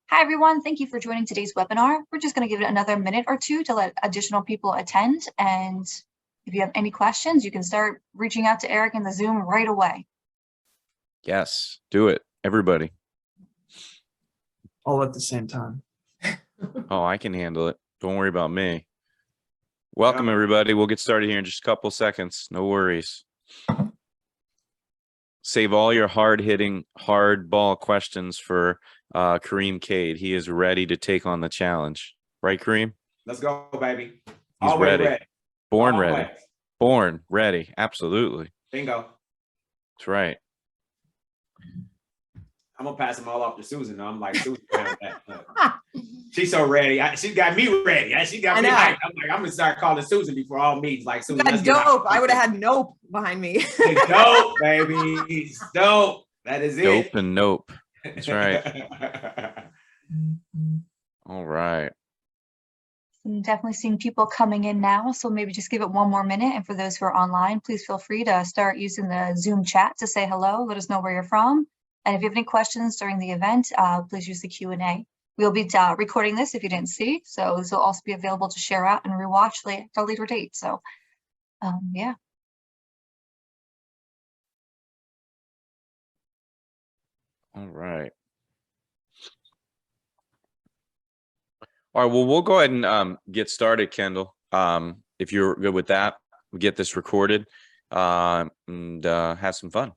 Hi, everyone. Thank you for joining today's webinar. We're just going to give it another minute or two to let additional people attend. And if you have any questions, you can start reaching out to Eric in the Zoom right away. Yes, do it, everybody. All at the same time. Oh, I can handle it. Don't worry about me. Welcome, everybody. We'll get started here in just a couple seconds. No worries. Save all your hard-hitting, hardball questions for Kareem Cade. He is ready to take on the challenge. Right, Kareem? Let's go, baby. He's ready. Born Always. ready. Born ready. Absolutely. Bingo. That's right. I'm gonna pass them all off to Susan. I'm like, Susan, she's so ready. She got me ready. She got me hyped. I'm like, I'm gonna start calling Susan before all meetings. Like, Susan, that's dope. I would have had nope behind me. Dope, baby. It's dope. That is it. Dope and nope. That's right. All right. I'm definitely seeing people coming in now, so maybe just give it one more minute. And for those who are online, please feel free to start using the Zoom chat to say hello. Let us know where you're from. And if you have any questions during the event, please use the Q&A. We'll be recording this if you didn't see. So this will also be available to share out and rewatch at a later date. So yeah. All right. All right, well, we'll go ahead and get started, Kendall. If you're good with that, we'll get this recorded and have some fun.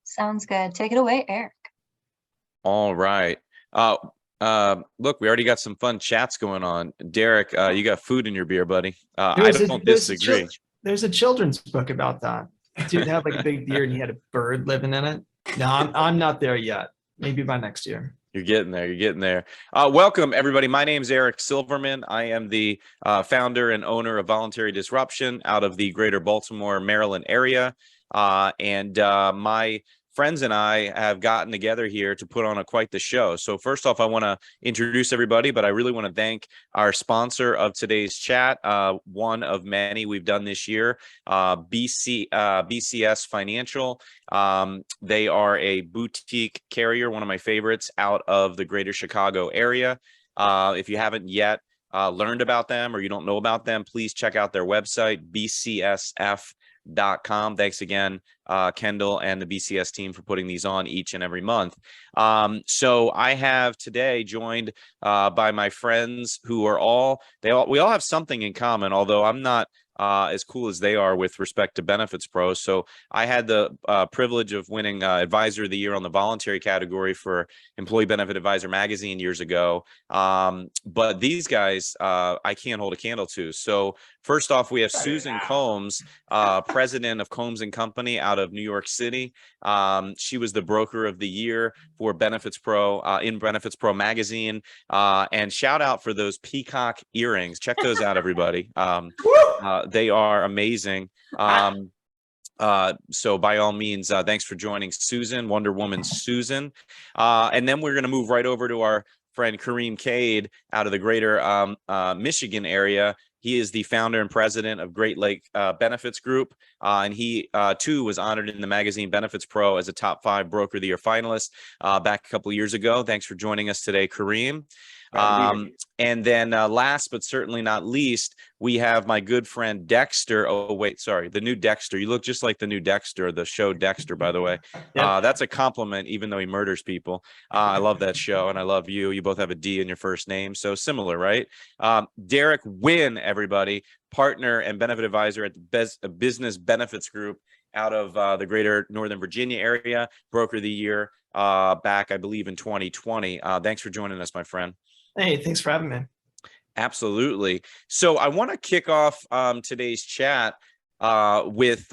Sounds good. Take it away, Eric. All right. Look, we already got some fun chats going on. Derek, you got food in your beer, buddy. I don't disagree. There's a children's book about that. Dude had like a big beard and he had a bird living in it. No, I'm not there yet. Maybe by next year. You're getting there. You're getting there. Welcome, everybody. My name is Eric Silverman. I am the founder and owner of Voluntary Disruption out of the greater Baltimore, Maryland area. And my friends and I have gotten together here to put on quite the show. So first off, I want to introduce everybody, but I really want to thank our sponsor of today's chat, one of many we've done this year, BCS Financial. They are a boutique carrier, one of my favorites out of the greater Chicago area. If you haven't yet learned about them or you don't know about them, please check out their website, bcsf.com. Thanks again, Kendall and the BCS team for putting these on each and every month. So I have today joined by my friends who are we all have something in common, although I'm not as cool as they are with respect to Benefits Pro. So I had the privilege of winning Advisor of the Year on the voluntary category for Employee Benefit Advisor magazine years ago. But these guys, I can't hold a candle to. So first off, we have Susan Combs, president of Combs and Company out of New York City. She was the broker of the year for Benefits Pro in Benefits Pro magazine. And shout out for those peacock earrings. Check those out, everybody. They are amazing. So by all means, thanks for joining Susan, Wonder Woman Susan. And then we're going to move right over to our friend Kareem Cade out of the greater Michigan area. He is the founder and president of Great Lake Benefits Group. And he, too, was honored in the magazine Benefits Pro as a top 5 Broker of the Year finalist back a couple of years ago. Thanks for joining us today, Kareem. And then last but certainly not least, we have my good friend Dexter. Oh, wait, sorry. The new Dexter. You look just like the new Dexter, the show Dexter, by the way. That's a compliment, even though he murders people. I love that show and I love you. You both have a D in your first name. So similar, right? Derek Wynn, everybody, partner and benefit advisor at the Business Benefits Group out of the greater Northern Virginia area, Broker of the Year back, I believe, in 2020. Thanks for joining us, my friend. Hey, thanks for having me. Absolutely. So I want to kick off today's chat with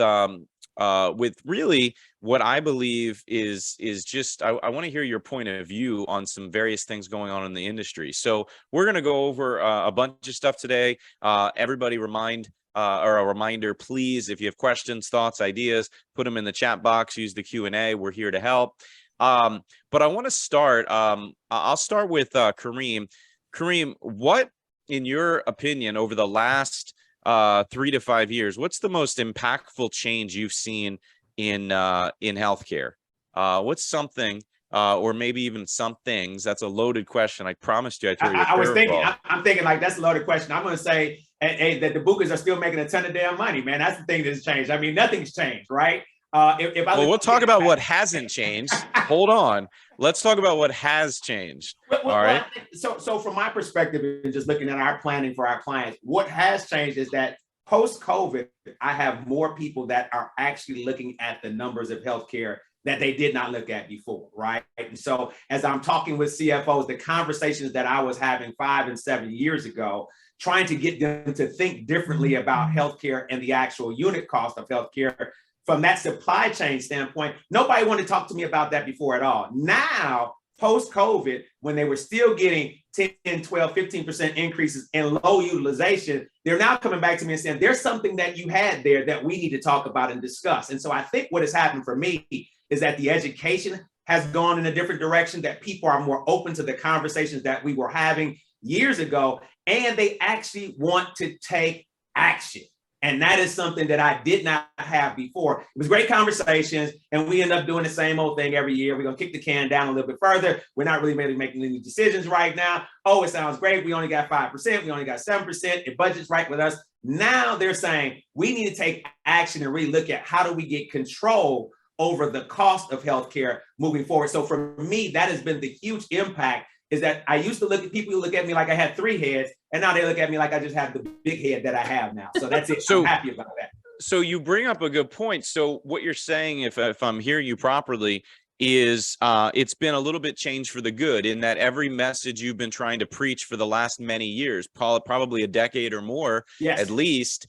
really what I believe is just I want to hear your point of view on some various things going on in the industry. So we're going to go over a bunch of stuff today. Everybody or a reminder, please, if you have questions, thoughts, ideas, put them in the chat box, use the Q&A. We're here to help. But I want to start, I'll start with Kareem. Kareem, what, in your opinion, over the last 3 to 5 years, what's the most impactful change you've seen in healthcare? What's something or maybe even some things? That's a loaded question. I promised you I'd throw you a I was thinking, curveball. I'm thinking like that's a loaded question. I'm going to say that the bookers are still making a ton of damn money, man. That's the thing that's changed. I mean, nothing's changed, right? Well, we'll talk about what hasn't changed. Hold on. Let's talk about what has changed. All right. So from my perspective, and just looking at our planning for our clients, what has changed is that post-COVID, I have more people that are actually looking at the numbers of healthcare that they did not look at before, right? And so as I'm talking with CFOs, the conversations that I was having 5 and 7 years ago, trying to get them to think differently about healthcare and the actual unit cost of healthcare from that supply chain standpoint, nobody wanted to talk to me about that before at all. Now, post-COVID, when they were still getting 10, 12, 15% increases in low utilization, they're now coming back to me and saying, there's something that you had there that we need to talk about and discuss. And so I think what has happened for me is that the education has gone in a different direction, that people are more open to the conversations that we were having years ago, and they actually want to take action. And that is something that I did not have before. It was great conversations, and we end up doing the same old thing every year. We're going to kick the can down a little bit further. We're not really making any decisions right now. Oh, it sounds great. We only got 5%. We only got 7%. If budget's right with us. Now they're saying we need to take action and really look at how do we get control over the cost of healthcare moving forward. So for me, that has been the huge impact, is that I used to look at people who look at me like I had 3 heads, and now they look at me like I just have the big head that I have now. So that's it. So, I'm happy about that. So you bring up a good point. So what you're saying, if I'm hearing you properly, is it's been a little bit changed for the good, in that every message you've been trying to preach for the last many years, probably a decade or more, Yes. at least,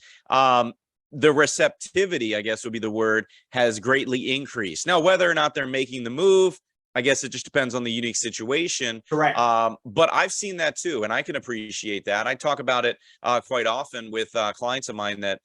the receptivity, I guess would be the word, has greatly increased. Now, whether or not they're making the move, I guess it just depends on the unique situation. Correct. But I've seen that too, and I can appreciate that. I talk about it quite often with clients of mine that,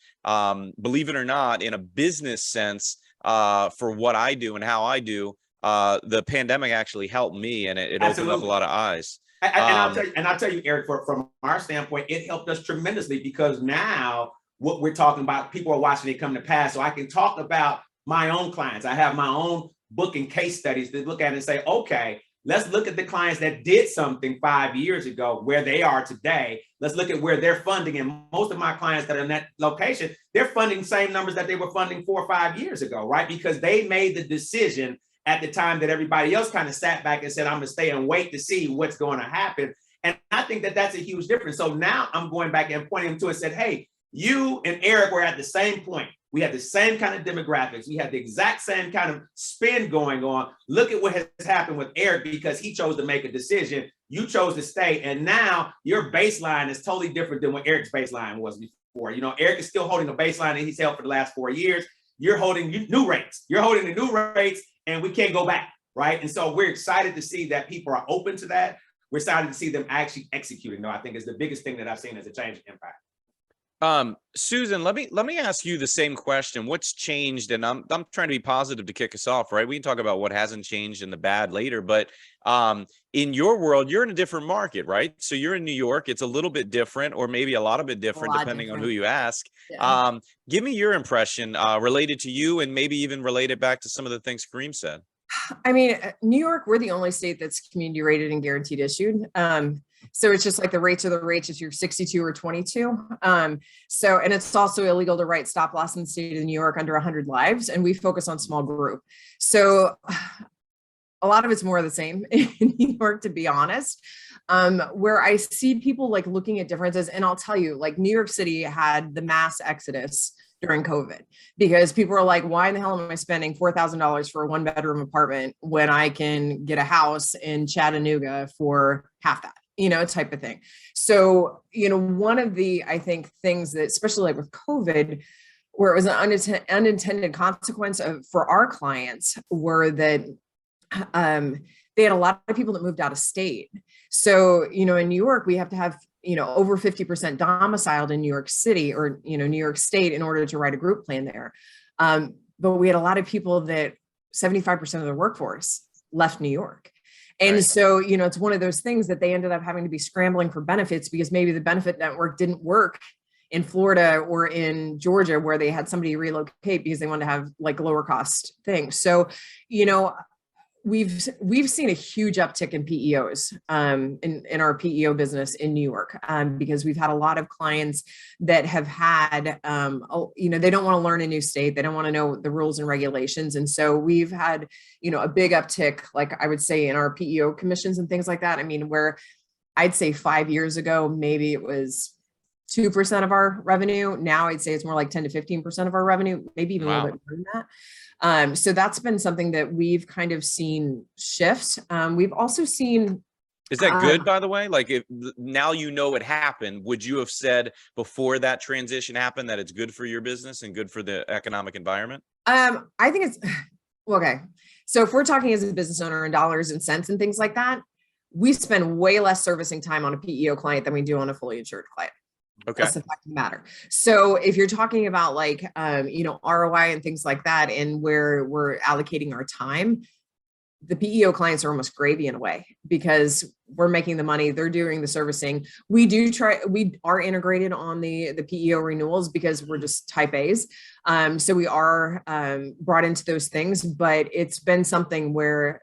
believe it or not, in a business sense, for what I do and how I do, the pandemic actually helped me, and it opened up a lot of eyes. And I'll tell you, Eric, from our standpoint, it helped us tremendously, because now what we're talking about, people are watching it come to pass. So I can talk about my own clients. I have my own book and case studies to look at and say, okay, let's look at the clients that did something 5 years ago, where they are today. Let's look at where they're funding. And most of my clients that are in that location, they're funding the same numbers that they were funding 4 or 5 years ago, right? Because they made the decision at the time that everybody else kind of sat back and said, I'm going to stay and wait to see what's going to happen. And I think that that's a huge difference. So now I'm going back and pointing them to and said, hey, you and Eric were at the same point. We had the same kind of demographics. We had the exact same kind of spin going on. Look at what has happened with Eric, because he chose to make a decision. You chose to stay. And now your baseline is totally different than what Eric's baseline was before. You know, Eric is still holding a baseline that he's held for the last 4 years. You're holding new rates. You're holding the new rates, and we can't go back, right? And so we're excited to see that people are open to that. We're excited to see them actually executing, though, I think is the biggest thing that I've seen as a change in impact. Susan, let me ask you the same question. What's changed? And I'm trying to be positive to kick us off, right? We can talk about what hasn't changed and the bad later, but in your world, you're in a different market, right? So you're in New York. It's a little bit different, or maybe a lot of bit different, depending on who you ask. Yeah. Give me your impression related to you, and maybe even related back to some of the things Kareem said. I mean, New York, we're the only state that's community rated and guaranteed issued. So it's just like the rates are the rates if you're 62 or 22. So, and it's also illegal to write stop loss in the state of New York under 100 lives. And we focus on small group. So a lot of it's more of the same in New York, to be honest, where I see people like looking at differences. And I'll tell you, like New York City had the mass exodus during COVID, because people are like, why in the hell am I spending $4,000 for a 1-bedroom apartment when I can get a house in Chattanooga for half that, you know, type of thing. So, you know, one of the, I think, things that, especially like with COVID, where it was an unintended consequence for our clients, were that they had a lot of people that moved out of state. So, you know, in New York, we have to have, you know, over 50% domiciled in New York City, or, you know, New York State, in order to write a group plan there. But we had a lot of people that 75% of the workforce left New York. And so, you know, it's one of those things that they ended up having to be scrambling for benefits, because maybe the benefit network didn't work in Florida or in Georgia, where they had somebody relocate because they wanted to have like lower cost things. So, you know, we've seen a huge uptick in PEOs in our PEO business in New York, because we've had a lot of clients that have had, they don't want to learn a new state. They don't want to know the rules and regulations. And so we've had, a big uptick, like I would say, in our PEO commissions and things like that. I mean, where I'd say 5 years ago, maybe it was 2% of our revenue. Now I'd say it's more like 10 to 15% of our revenue, maybe even a little bit more than that. So that's been something that we've kind of seen shift. We've also seen. Is that good, by the way? Like, if now it happened, would you have said before that transition happened that it's good for your business and good for the economic environment? I think it's okay. So if we're talking as a business owner in dollars and cents and things like that, we spend way less servicing time on a PEO client than we do on a fully insured client. Okay. That's the fact of the matter. So if you're talking about like, ROI and things like that, and where we're allocating our time, the PEO clients are almost gravy in a way, because we're making the money, they're doing the servicing. We are integrated on the PEO renewals because we're just type A's. So we are brought into those things, but it's been something where,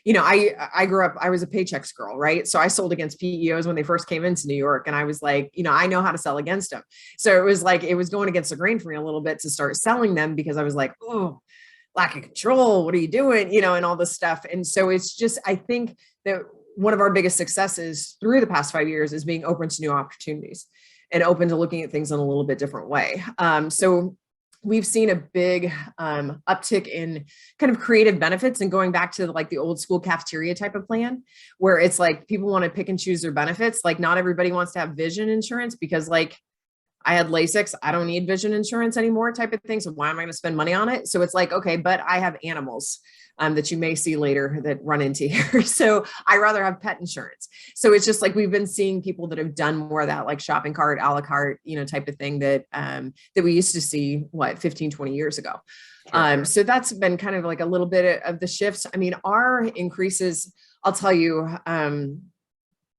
I grew up, I was a paychecks girl, right? So I sold against PEOs when they first came into New York. And I was like, I know how to sell against them. So it was like, it was going against the grain for me a little bit to start selling them, because I was like, oh, lack of control. What are you doing? And all this stuff. And so it's just, I think that one of our biggest successes through the past 5 years is being open to new opportunities and open to looking at things in a little bit different way. So we've seen a big uptick in kind of creative benefits, and going back to like the old school cafeteria type of plan, where it's like people want to pick and choose their benefits. Like not everybody wants to have vision insurance because like I had LASIX, I don't need vision insurance anymore type of thing. So why am I going to spend money on it? So it's like, okay, but I have animals that you may see later that run into here. So I rather have pet insurance. So it's just like, we've been seeing people that have done more of that, like shopping cart, a la carte, type of thing that we used to see 15, 20 years ago. Sure. So that's been kind of like a little bit of the shifts. I mean, our increases, I'll tell you,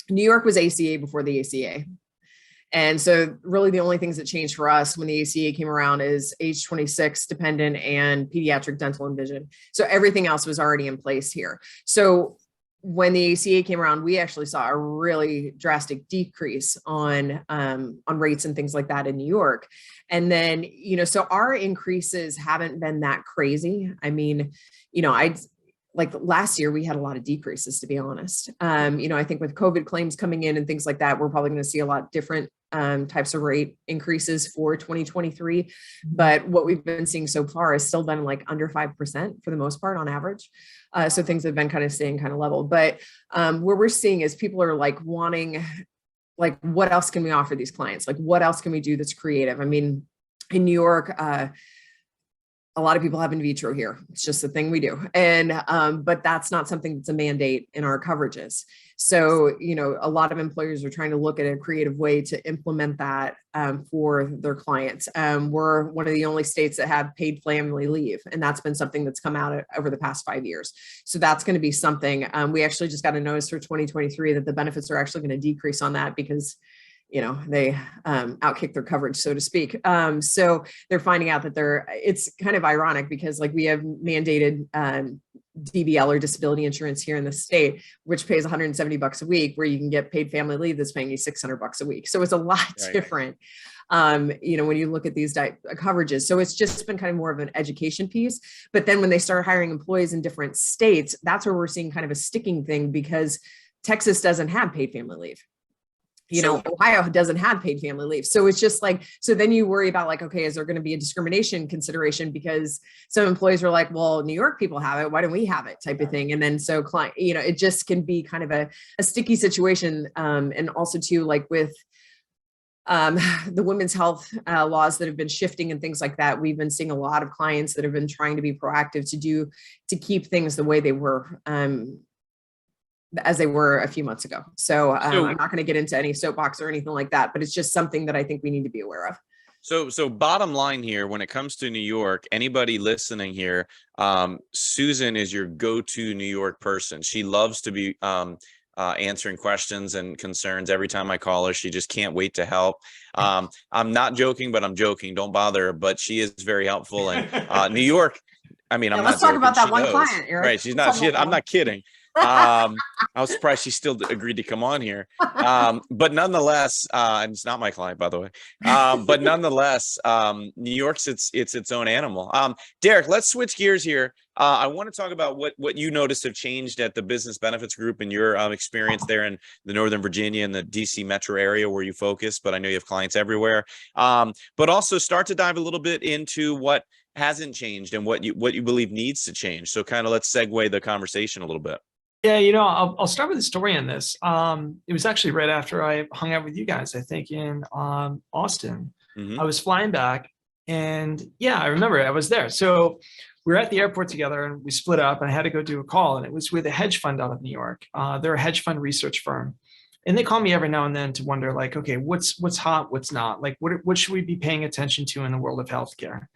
New York was ACA before the ACA. And so really the only things that changed for us when the ACA came around is age 26 dependent and pediatric dental and vision. So everything else was already in place here. So when the ACA came around, we actually saw a really drastic decrease on rates and things like that in New York. And then, so our increases haven't been that crazy. I mean, like last year, we had a lot of decreases, to be honest. I think with COVID claims coming in and things like that, we're probably going to see a lot different types of rate increases for 2023. But what we've been seeing so far has still been like under 5% for the most part on average. So things have been kind of staying kind of level. But what we're seeing is people are like wanting, like, what else can we offer these clients? Like, what else can we do that's creative? I mean, in New York, a lot of people have in vitro here. It's just a thing we do. And, but that's not something that's a mandate in our coverages. So, a lot of employers are trying to look at a creative way to implement that for their clients. We're one of the only states that have paid family leave. And that's been something that's come out over the past 5 years. So that's going to be something. We actually just got a notice for 2023 that the benefits are actually going to decrease on that because they outkick their coverage, so to speak. So they're finding out that it's kind of ironic because like we have mandated DBL or disability insurance here in the state, which pays $170 a week, where you can get paid family leave that's paying you $600 a week. So it's a lot different, when you look at these coverages. So it's just been kind of more of an education piece. But then when they start hiring employees in different states, that's where we're seeing kind of a sticking thing, because Texas doesn't have paid family leave. Ohio doesn't have paid family leave. So it's just like, so then you worry about like, okay, is there going to be a discrimination consideration because some employees are like, well, New York people have it, why don't we have it, type of thing. And then so client, it just can be kind of a sticky situation. And also too, like with the women's health laws that have been shifting and things like that, we've been seeing a lot of clients that have been trying to be proactive to keep things the way they were, as they were a few months ago. So I'm not going to get into any soapbox or anything like that, but it's just something that I think we need to be aware of. So bottom line here, when it comes to New York, anybody listening here, Susan is your go-to New York person. She loves to be answering questions and concerns every time I call her. She just can't wait to help. I'm not joking, but I'm joking. Don't bother her, but she is very helpful. And New York, I mean, I'm Yeah, not let's talk joking. about that She one knows. client, Eric. Right. She's Let's not, talk she, about I'm that not kidding. I was surprised she still agreed to come on here. But nonetheless, and it's not my client, by the way. But nonetheless, New York's its own animal. Derek, let's switch gears here. I want to talk about what you noticed have changed at the Business Benefits Group in your experience there in the Northern Virginia and the DC metro area where you focus, but I know you have clients everywhere. But also start to dive a little bit into what hasn't changed and what you believe needs to change. So kind of let's segue the conversation a little bit. Yeah, I'll start with a story on this. It was actually right after I hung out with you guys, I think in Austin. Mhm. I was flying back, and yeah, I remember I was there. So we were at the airport together, and we split up, and I had to go do a call, and it was with a hedge fund out of New York. They're a hedge fund research firm, and they call me every now and then to wonder, like, okay, what's hot, what's not, like, what should we be paying attention to in the world of healthcare?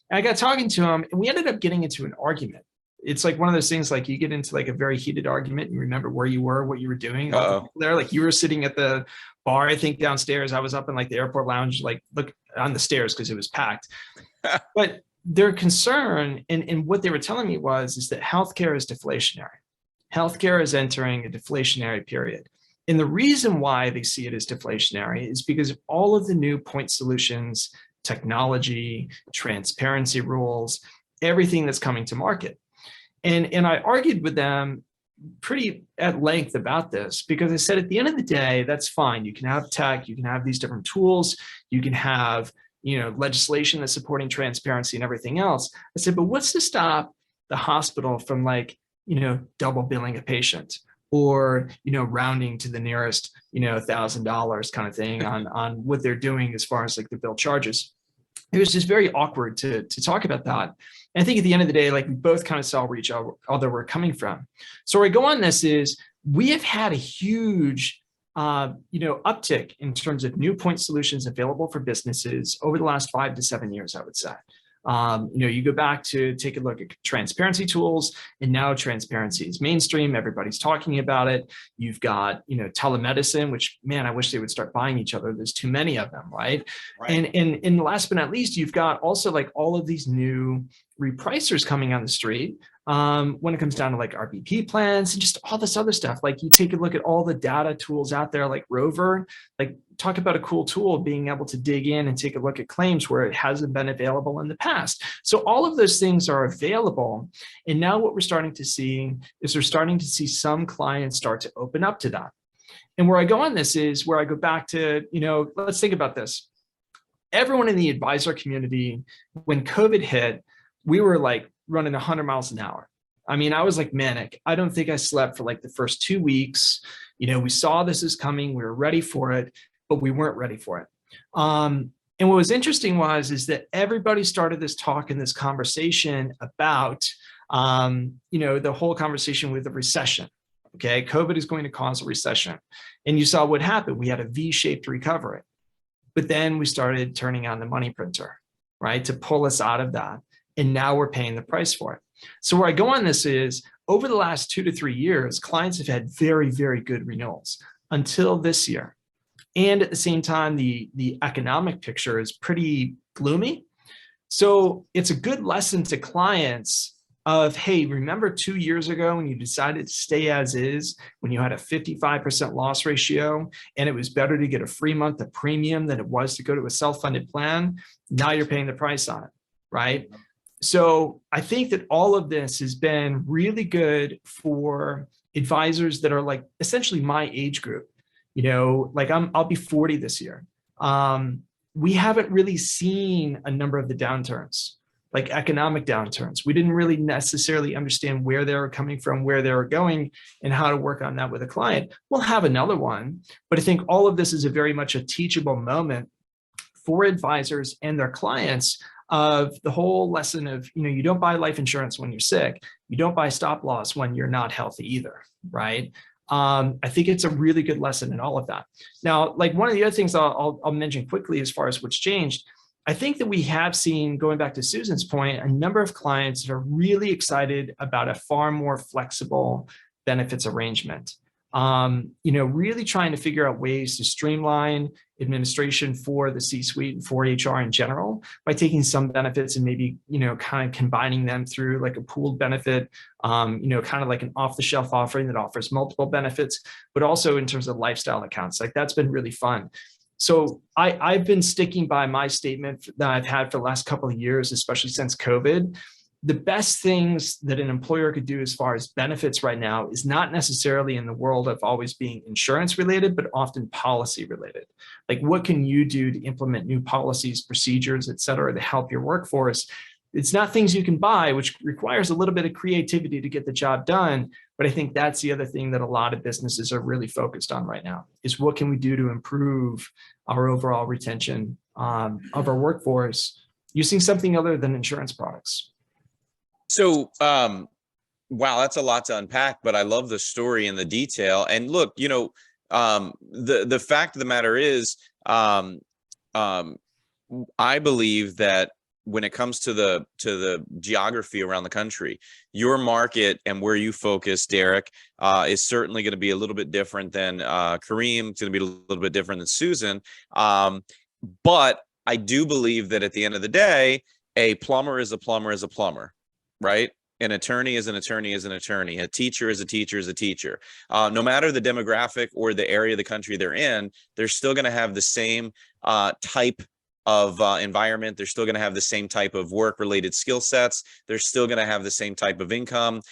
And I got talking to him, and we ended up getting into an argument. It's like one of those things, like you get into like a very heated argument and you remember where you were, what you were doing. There, like you were sitting at the bar, I think downstairs. I was up in like the airport lounge, like look on the stairs because it was packed. But their concern and what they were telling me is that healthcare is deflationary. Healthcare is entering a deflationary period. And the reason why they see it as deflationary is because of all of the new point solutions, technology, transparency rules, everything that's coming to market. And I argued with them pretty at length about this because I said, at the end of the day, that's fine. You can have tech, you can have these different tools, you can have, legislation that's supporting transparency and everything else. I said, but what's to stop the hospital from like, double billing a patient or, rounding to the nearest, $1,000 kind of thing on what they're doing as far as like the bill charges? It was just very awkward to talk about that. And I think at the end of the day, like we both kind of saw where each other were coming from. So where I go on this is we have had a huge, uptick in terms of new point solutions available for businesses over the last 5 to 7 years, I would say. You go back to take a look at transparency tools, and now transparency is mainstream. Everybody's talking about it. You've got, telemedicine, which, man, I wish they would start buying each other. There's too many of them, right? And last but not least, you've got also like all of these new repricers coming on the street when it comes down to like RBP plans and just all this other stuff. Like you take a look at all the data tools out there, like Rover, like talk about a cool tool being able to dig in and take a look at claims where it hasn't been available in the past. So all of those things are available. And now what we're starting to see is we're starting to see some clients start to open up to that. And where I go on this is where I go back to, let's think about this. Everyone in the advisor community, when COVID hit, we were like running 100 miles an hour. I mean, I was like manic. I don't think I slept for like the first 2 weeks. We saw this is coming. We were ready for it, but we weren't ready for it. And what was interesting is that everybody started this talk and this conversation about, the whole conversation with the recession. Okay, COVID is going to cause a recession. And you saw what happened. We had a V-shaped recovery. But then we started turning on the money printer, right, to pull us out of that. And now we're paying the price for it. So where I go on this is over the last 2 to 3 years, clients have had very, very good renewals until this year. And at the same time, the economic picture is pretty gloomy. So it's a good lesson to clients of, hey, remember 2 years ago when you decided to stay as is, when you had a 55% loss ratio, and it was better to get a free month of premium than it was to go to a self-funded plan? Now you're paying the price on it, right? So I think that all of this has been really good for advisors that are like essentially my age group. Like I'll be 40 this year. We haven't really seen a number of the downturns, like economic downturns. We didn't really necessarily understand where they were coming from, where they were going, and how to work on that with a client. We'll have another one, but I think all of this is a very much a teachable moment for advisors and their clients of the whole lesson of, you don't buy life insurance when you're sick. You don't buy stop loss when you're not healthy either, right? I think it's a really good lesson in all of that. Now, like one of the other things I'll mention quickly as far as what's changed, I think that we have seen, going back to Susan's point, a number of clients that are really excited about a far more flexible benefits arrangement. Really trying to figure out ways to streamline administration for the C-suite and for HR in general by taking some benefits and maybe, kind of combining them through like a pooled benefit, kind of like an off-the-shelf offering that offers multiple benefits, but also in terms of lifestyle accounts. Like that's been really fun. So I've been sticking by my statement that I've had for the last couple of years, especially since COVID. The best things that an employer could do as far as benefits right now is not necessarily in the world of always being insurance related, but often policy related. Like what can you do to implement new policies, procedures, et cetera, to help your workforce? It's not things you can buy, which requires a little bit of creativity to get the job done. But I think that's the other thing that a lot of businesses are really focused on right now is what can we do to improve our overall retention of our workforce using something other than insurance products. So, wow, that's a lot to unpack, but I love the story and the detail. And look, the fact of the matter is, I believe that when it comes to the geography around the country, your market and where you focus, Derek, is certainly going to be a little bit different than Kareem. It's going to be a little bit different than Susan. But I do believe that at the end of the day, a plumber is a plumber is a plumber. Right? An attorney is an attorney is an attorney. A teacher is a teacher is a teacher. No matter the demographic or the area of the country they're in, they're still going to have the same type of environment. They're still going to have the same type of work-related skill sets. They're still going to have the same type of income.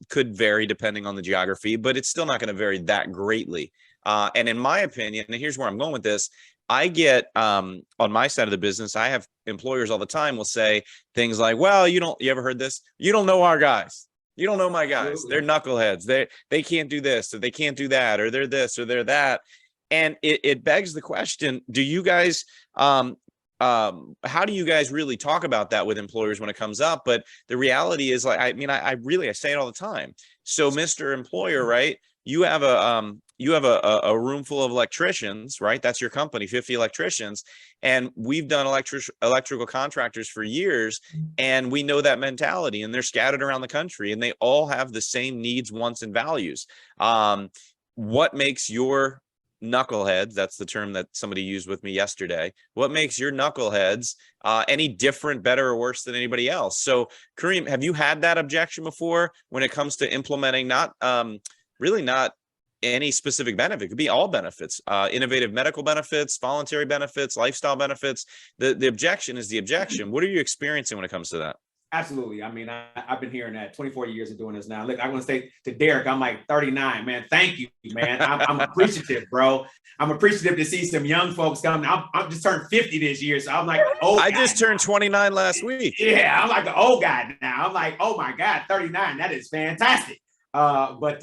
Could vary depending on the geography, but it's still not going to vary that greatly. And in my opinion, and here's where I'm going with this, I get on my side of the business, I have employers all the time will say things like, well, you ever heard this? You don't know our guys. You don't know my guys. They're knuckleheads. They can't do this or they can't do that, or they're this or they're that. And it begs the question, do you guys, how do you guys really talk about that with employers when it comes up? But the reality is, like, I say it all the time. So Mr. Employer, right? You have a room full of electricians, right? That's your company, 50 electricians. And we've done electrical contractors for years, and we know that mentality, and they're scattered around the country, and they all have the same needs, wants, and values. What makes your knuckleheads, that's the term that somebody used with me yesterday, what makes your knuckleheads any different, better, or worse than anybody else? So Kareem, have you had that objection before when it comes to implementing not any specific benefit? It could be all benefits, innovative medical benefits, voluntary benefits, lifestyle benefits. The objection is the objection. What are you experiencing when it comes to that? Absolutely. I mean, I've been hearing that 24 years of doing this now. Look, I want to say to Derek, I'm like 39, man. Thank you, man. I'm appreciative, bro. I'm appreciative to see some young folks coming. I'm just turned 50 this year, so I'm like, I just turned 29 last week. Yeah, I'm like an old guy now. I'm like, oh my God, 39. That is fantastic. But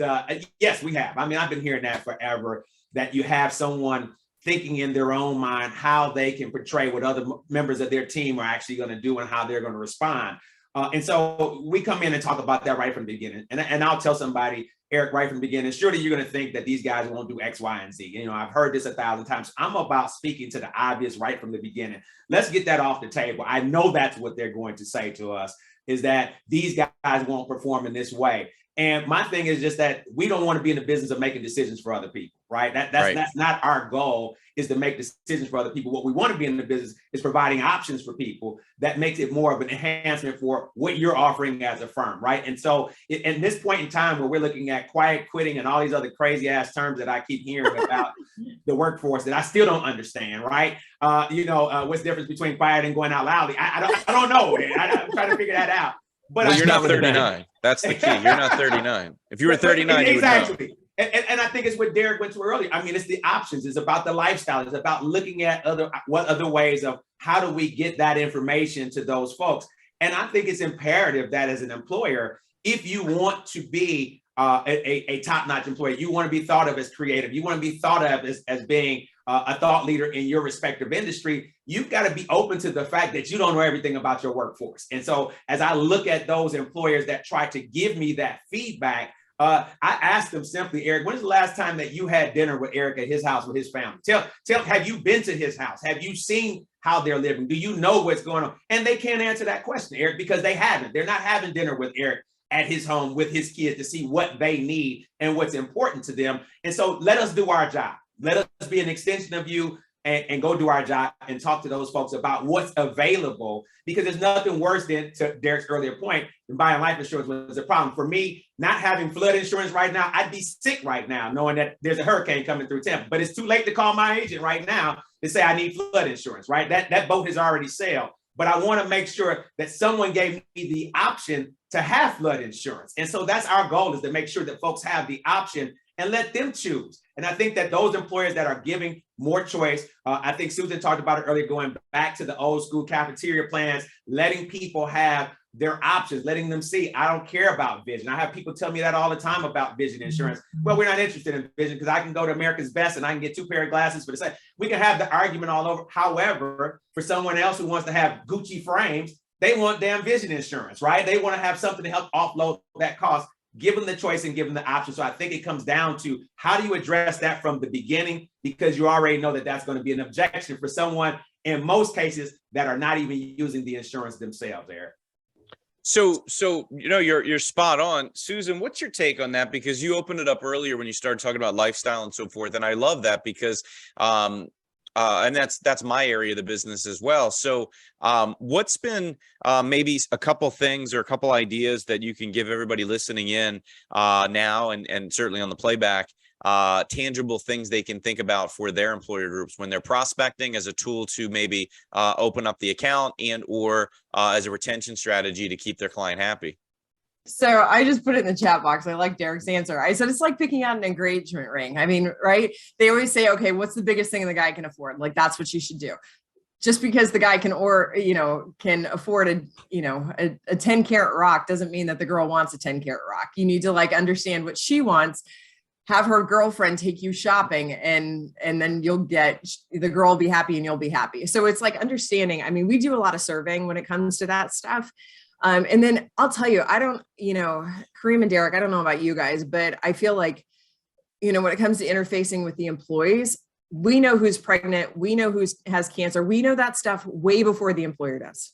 yes, we have. I mean, I've been hearing that forever, that you have someone thinking in their own mind how they can portray what other members of their team are actually going to do and how they're going to respond. And so we come in and talk about that right from the beginning. And I'll tell somebody, Eric, right from the beginning, surely you're going to think that these guys won't do X, Y, and Z. I've heard this 1,000 times. I'm about speaking to the obvious right from the beginning. Let's get that off the table. I know that's what they're going to say to us, is that these guys won't perform in this way. And my thing is just that we don't want to be in the business of making decisions for other people, right? That's not our goal, is to make decisions for other people. What we want to be in the business is providing options for people that makes it more of an enhancement for what you're offering as a firm, right? And so at this point in time where we're looking at quiet quitting and all these other crazy ass terms that I keep hearing about the workforce that I still don't understand, right? What's the difference between quiet and going out loudly? I don't know, man. I'm trying to figure that out. But you're not 39. That's the key. You're not 39. If you were 39, exactly. You would know. And I think it's what Derek went to earlier. I mean, it's the options. It's about the lifestyle. It's about looking at what other ways of how do we get that information to those folks. And I think it's imperative that as an employer, if you want to be a top-notch employee, you want to be thought of as creative, you want to be thought of as being a thought leader in your respective industry, you've got to be open to the fact that you don't know everything about your workforce. And so as I look at those employers that try to give me that feedback, I asked them simply, Eric, when is the last time that you had dinner with Eric at his house with his family? Tell, have you been to his house? Have you seen how they're living? Do you know what's going on? And they can't answer that question, Eric, because they haven't. They're not having dinner with Eric at his home with his kids to see what they need and what's important to them. And so let us do our job. Let us be an extension of you and go do our job and talk to those folks about what's available, because there's nothing worse than, to Derek's earlier point, than buying life insurance was a problem. For me, not having flood insurance right now, I'd be sick right now knowing that there's a hurricane coming through Tampa, but it's too late to call my agent right now to say I need flood insurance, right? That boat has already sailed. But I want to make sure that someone gave me the option to have flood insurance. And so that's our goal, is to make sure that folks have the option and let them choose. And I think that those employers that are giving more choice, I think Susan talked about it earlier, going back to the old school cafeteria plans, letting people have their options, letting them see, I don't care about vision. I have people tell me that all the time about vision insurance. Well, we're not interested in vision because I can go to America's Best and I can get 2 pair of glasses for the same. We can have the argument all over. However, for someone else who wants to have Gucci frames, they want damn vision insurance, right? They want to have something to help offload that cost. Give them the choice and give them the option. So I think it comes down to, how do you address that from the beginning? Because you already know that that's going to be an objection for someone, in most cases, that are not even using the insurance themselves, Eric. So you're spot on. Susan, what's your take on that? Because you opened it up earlier when you started talking about lifestyle and so forth. And I love that because and that's my area of the business as well. So what's been maybe a couple things or a couple ideas that you can give everybody listening in now and certainly on the playback, tangible things they can think about for their employer groups when they're prospecting, as a tool to maybe open up the account and or as a retention strategy to keep their client happy? So I just put it in the chat box. I like Derek's answer. I said, it's like picking out an engagement ring. I mean, right? They always say, okay, what's the biggest thing the guy can afford? Like, that's what you should do. Just because the guy can, can afford a 10 carat rock doesn't mean that the girl wants a 10 carat rock. You need to understand what she wants, have her girlfriend take you shopping, and then the girl will be happy and you'll be happy. So it's like understanding. I mean, we do a lot of surveying when it comes to that stuff. And then I'll tell you, Kareem and Derek, I don't know about you guys, but I feel like, when it comes to interfacing with the employees, we know who's pregnant, we know who has cancer, we know that stuff way before the employer does.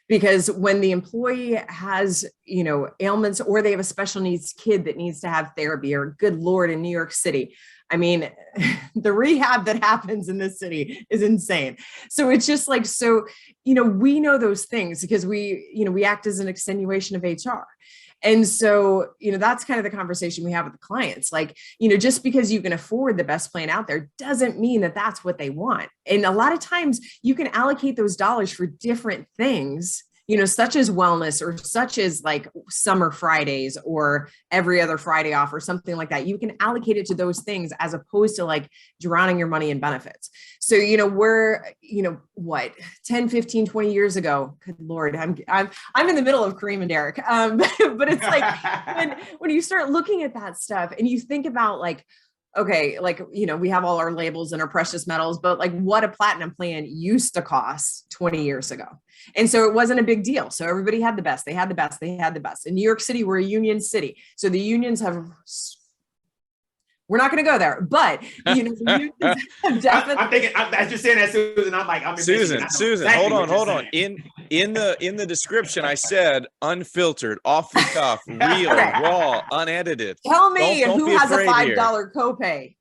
Because when the employee has, ailments, or they have a special needs kid that needs to have therapy, or good Lord, in New York City, I mean, the rehab that happens in this city is insane. So it's just we know those things because we act as an extenuation of HR. And so, that's kind of the conversation we have with the clients. Just because you can afford the best plan out there doesn't mean that that's what they want. And a lot of times you can allocate those dollars for different things, such as wellness, or such as summer Fridays, or every other Friday off, or something like that. You can allocate it to those things as opposed to drowning your money in benefits. So, we're, 10, 15, 20 years ago, good Lord, I'm in the middle of Kareem and Derek. But it's when you start looking at that stuff and you think about okay, we have all our labels and our precious metals, but what a platinum plan used to cost 20 years ago. And so it wasn't a big deal. So everybody had the best. They had the best. They had the best. In New York City, we're a union city. So the unions we're not going to go there, but the unions have definitely. I'm thinking, as you're saying that, Susan, I'm Susan, exactly hold on. In the description, I said unfiltered, off the cuff, real, raw, unedited. Tell me Don't who be has a afraid $5 copay.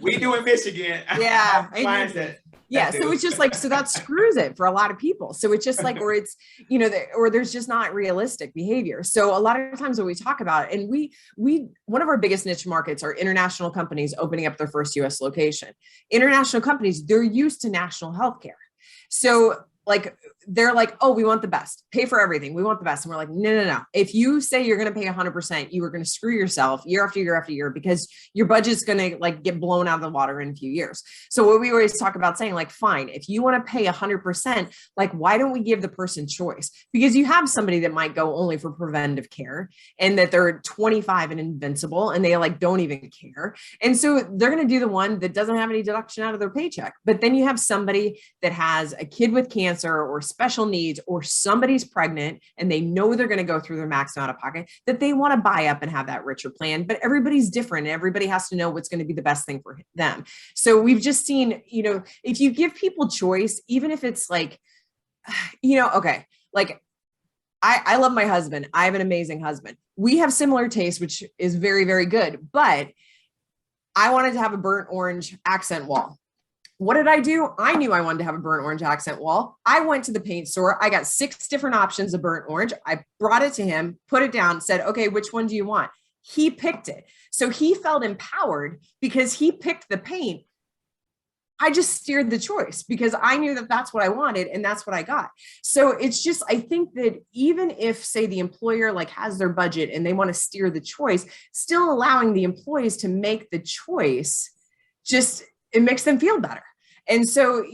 We do in Michigan. Yeah. Yeah. That So it's just so that screws it for a lot of people. So it's just or it's, or there's just not realistic behavior. So a lot of times when we talk about it, and one of our biggest niche markets are international companies opening up their first US location. International companies, they're used to national healthcare. So they're oh, we want the best, pay for everything. We want the best. And we're like, no. If you say you're going to pay 100%, you are going to screw yourself year after year after year, because your budget's going to get blown out of the water in a few years. So what we always talk about saying fine, if you want to pay 100%, why don't we give the person choice? Because you have somebody that might go only for preventive care, and that they're 25 and invincible, and they don't even care. And so they're going to do the one that doesn't have any deduction out of their paycheck. But then you have somebody that has a kid with cancer, or special needs, or somebody's pregnant and they know they're going to go through their max out of pocket, that they want to buy up and have that richer plan. But everybody's different, and everybody has to know what's going to be the best thing for them. So we've just seen, if you give people choice, even if it's okay, I love my husband. I have an amazing husband. We have similar tastes, which is very, very good. But I wanted to have a burnt orange accent wall. What did I do? I knew I wanted to have a burnt orange accent wall. I went to the paint store. I got 6 different options of burnt orange. I brought it to him, put it down, said, okay, which one do you want? He picked it. So he felt empowered because he picked the paint. I just steered the choice because I knew that that's what I wanted and that's what I got. So it's just, I think that even if, say, the employer like has their budget and they want to steer the choice, still allowing the employees to make the choice, just, it makes them feel better. And so,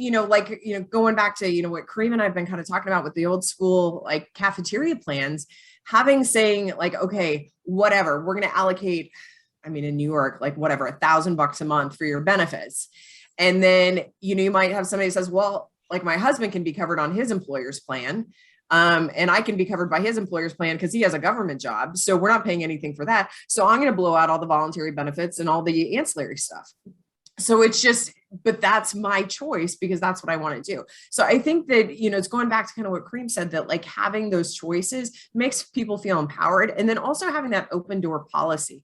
going back to, what Kareem and I've been kind of talking about with the old school, like cafeteria plans, saying like, okay, whatever, we're going to allocate, in New York, like whatever, $1,000 a month for your benefits. And then, you might have somebody who says, well, like my husband can be covered on his employer's plan. And I can be covered by his employer's plan because he has a government job. So we're not paying anything for that. So I'm going to blow out all the voluntary benefits and all the ancillary stuff. So it's just, but that's my choice because that's what I want to do. So I think that, it's going back to kind of what Kareem said, that like having those choices makes people feel empowered. And then also having that open door policy.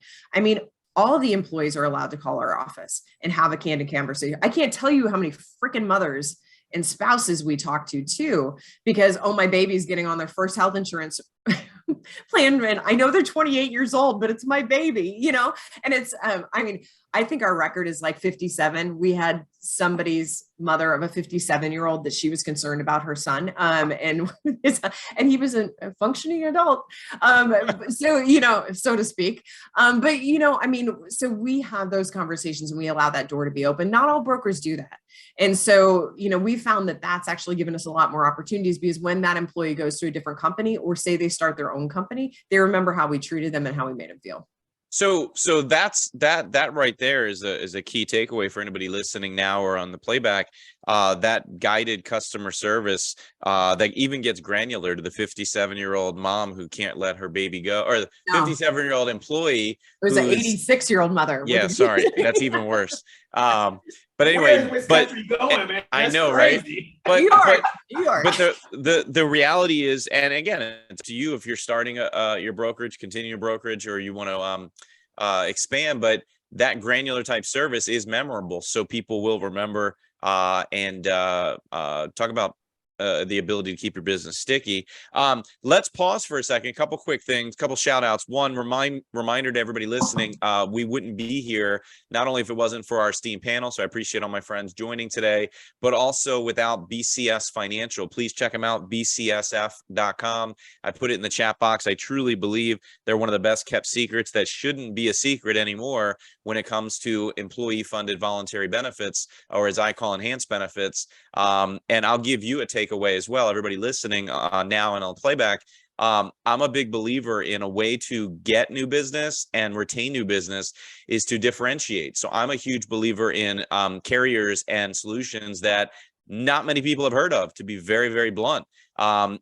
All the employees are allowed to call our office and have a candid conversation. I can't tell you how many freaking mothers and spouses we talk to too, because, oh, my baby's getting on their first health insurance plan. And I know they're 28 years old, but it's my baby, and it's, I think our record is like 57. We had somebody's mother of a 57-year-old that she was concerned about her son. And he was a functioning adult. So to speak. So we have those conversations and we allow that door to be open. Not all brokers do that. And so, we found that that's actually given us a lot more opportunities because when that employee goes to a different company or say they start their own company, they remember how we treated them and how we made them feel. So that's that right there is a key takeaway for anybody listening now or on the playback. That guided customer service that even gets granular to the 57-year-old mom who can't let her baby go, or the 57-year-old employee. It was an 86-year-old mother. Yeah, sorry, that's even worse. But anyway, I know, crazy. Right? You are. But the reality is, and again, it's to you if you're starting your brokerage, continue your brokerage, or you want to expand. But that granular type service is memorable, so people will remember and talk about the ability to keep your business sticky. Let's pause for a second. A couple quick things, couple shout outs. One, reminder to everybody listening, we wouldn't be here not only if it wasn't for our esteemed panel, so I appreciate all my friends joining today, but also without BCS Financial. Please check them out, bcsf.com. I put it in the chat box. I truly believe they're one of the best kept secrets that shouldn't be a secret anymore when it comes to employee funded voluntary benefits, or as I call enhanced benefits. And I'll give you a takeaway as well, everybody listening now and on playback. I'm a big believer in a way to get new business and retain new business is to differentiate. So I'm a huge believer in carriers and solutions that not many people have heard of, to be very, very blunt.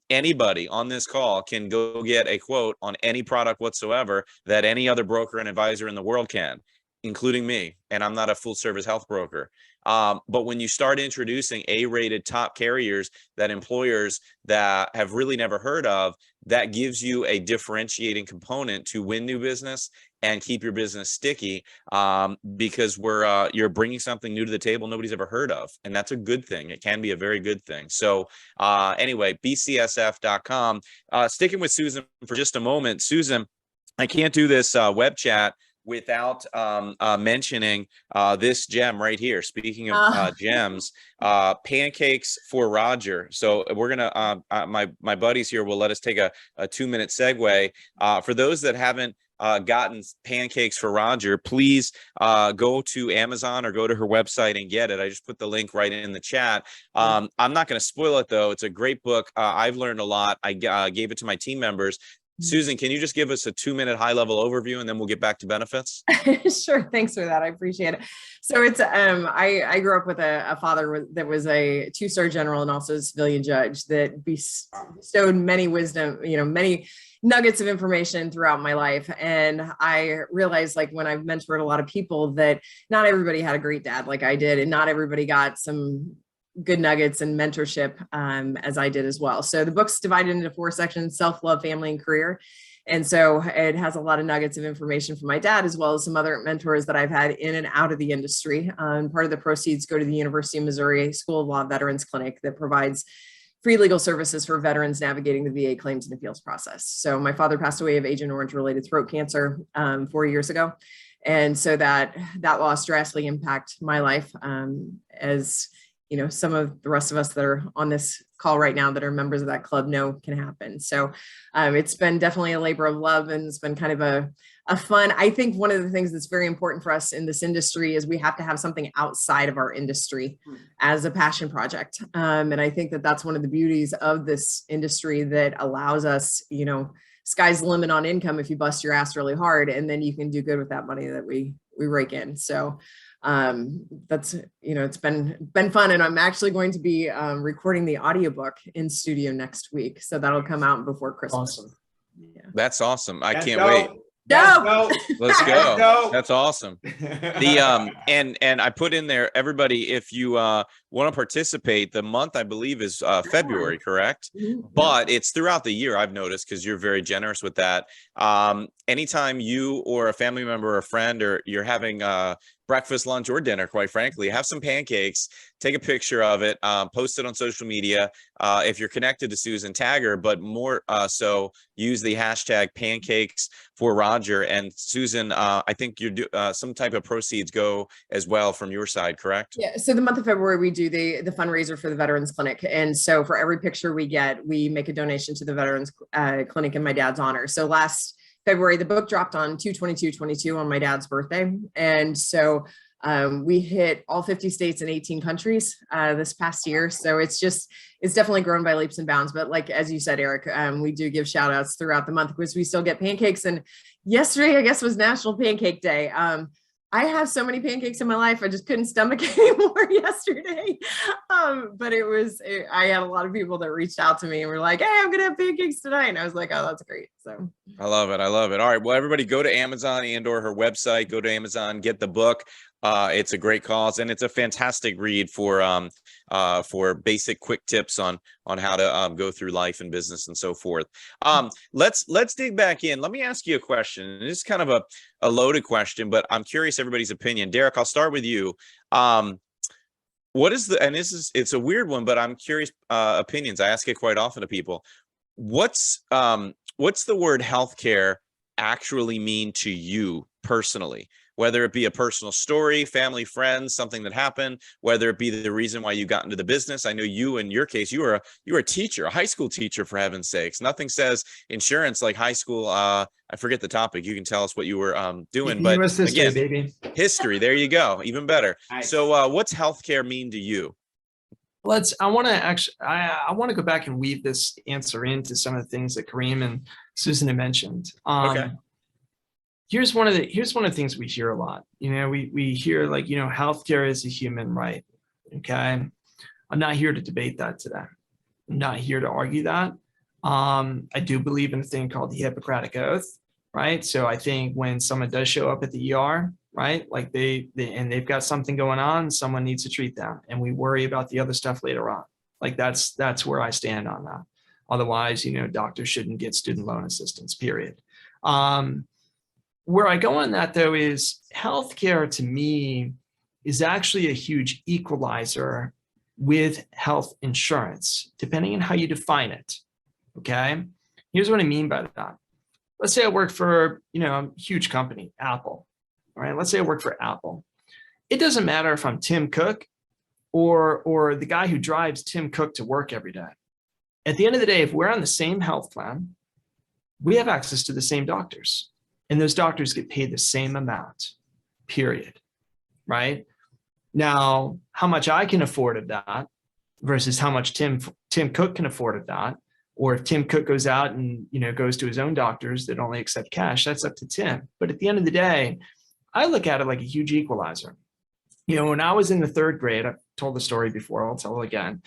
Anybody on this call can go get a quote on any product whatsoever that any other broker and advisor in the world can, including me. And I'm not a full service health broker. But when you start introducing A-rated top carriers that employers that have really never heard of, that gives you a differentiating component to win new business and keep your business sticky, because you're bringing something new to the table nobody's ever heard of. And that's a good thing. It can be a very good thing. So anyway, bcsf.com. Sticking with Susan for just a moment. Susan, I can't do this web chat without mentioning this gem right here. Speaking of gems, pancakes for Roger. So we're gonna my buddies here will let us take a 2-minute segue. For those that haven't gotten pancakes for Roger, please go to Amazon or go to her website and get it. I just put the link right in the chat. I'm not going to spoil it though. It's a great book. I've learned a lot. I gave it to my team members. Susan, can you just give us a 2-minute high-level overview and then we'll get back to benefits? Sure. Thanks for that. I appreciate it. So it's, I grew up with a father that was a 2-star general and also a civilian judge that bestowed many wisdom, many nuggets of information throughout my life. And I realized, like, when I've mentored a lot of people, that not everybody had a great dad like I did, and not everybody got some good nuggets and mentorship as I did as well. So the book's divided into 4 sections: self-love, family, and career. And so it has a lot of nuggets of information from my dad, as well as some other mentors that I've had in and out of the industry. Part of the proceeds go to the University of Missouri School of Law Veterans Clinic that provides free legal services for veterans navigating the VA claims and appeals process. So my father passed away of Agent Orange related throat cancer 4 years ago. And so that loss drastically impacted my life, as you know, some of the rest of us that are on this call right now that are members of that club know can happen. So it's been definitely a labor of love, and it's been kind of a fun. I think one of the things that's very important for us in this industry is we have to have something outside of our industry as a passion project. And I think that that's one of the beauties of this industry that allows us, you know, sky's the limit on income if you bust your ass really hard, and then you can do good with that money that we rake in. So that's, you know, it's been fun. And I'm actually going to be recording the audiobook in studio next week. So that'll come out before Christmas. Awesome. Yeah. That's awesome. I That's can't dope. wait. That's Dope. dope. Let's That's go. dope. That's awesome. The and I put in there, everybody, if you want to participate, the month I believe is February, correct? But it's throughout the year, I've noticed, because you're very generous with that. Anytime you or a family member or a friend, or you're having breakfast, lunch, or dinner, quite frankly, have some pancakes, take a picture of it, post it on social media. If you're connected to Susan, tag her, but more so use the hashtag pancakes for Roger. And Susan, I think you do some type of proceeds go as well from your side, correct? Yeah. So the month of February, we do the fundraiser for the Veterans Clinic. And so for every picture we get, we make a donation to the Veterans Clinic in my dad's honor. So last February, the book dropped on 2/22/22 on my dad's birthday. And so we hit all 50 states and 18 countries this past year. So it's definitely grown by leaps and bounds. But like, as you said, Eric, we do give shout outs throughout the month because we still get pancakes. And yesterday, I guess, was National Pancake Day. I have so many pancakes in my life. I just couldn't stomach any more yesterday. But I had a lot of people that reached out to me and were like, hey, I'm going to have pancakes tonight. And I was like, oh, that's great. So I love it. I love it. All right. Well, everybody go to Amazon and/or her website, go to Amazon, get the book. It's a great cause, and it's a fantastic read for basic quick tips on how to go through life and business and so forth. Let's dig back in. Let me ask you a question. This is kind of a loaded question, but I'm curious everybody's opinion. Derek, I'll start with you. What is it's a weird one, but I'm curious opinions. I ask it quite often to people. What's the word healthcare actually mean to you personally? Whether it be a personal story, family, friends, something that happened, whether it be the reason why you got into the business. I know you, in your case, you were a teacher, a high school teacher, for heaven's sakes. Nothing says insurance like high school. I forget the topic. You can tell us what you were doing, but US history, again, baby. history. There you go. Even better. Nice. So what's healthcare mean to you? I want to go back and weave this answer into some of the things that Kareem and Susan had mentioned. Okay. Here's one of the things we hear a lot. You know, we hear, like, you know, healthcare is a human right. Okay. I'm not here to debate that today. I'm not here to argue that. I do believe in a thing called the Hippocratic Oath, right? So I think when someone does show up at the ER, right, like they've got something going on, someone needs to treat them, and we worry about the other stuff later on. Like that's where I stand on that. Otherwise, you know, doctors shouldn't get student loan assistance, period. Where I go on that, though, is healthcare to me is actually a huge equalizer with health insurance, depending on how you define it. Okay. Here's what I mean by that. Let's say I work for, you know, a huge company, Apple. All right. Let's say I work for Apple. It doesn't matter if I'm Tim Cook or the guy who drives Tim Cook to work every day. At the end of the day, if we're on the same health plan, we have access to the same doctors. And those doctors get paid the same amount, period, right? Now, how much I can afford of that versus how much Tim Cook can afford of that, or if Tim Cook goes out and, you know, goes to his own doctors that only accept cash, that's up to Tim. But at the end of the day, I look at it like a huge equalizer. You know, when I was in the 3rd grade, I've told the story before, I'll tell it again.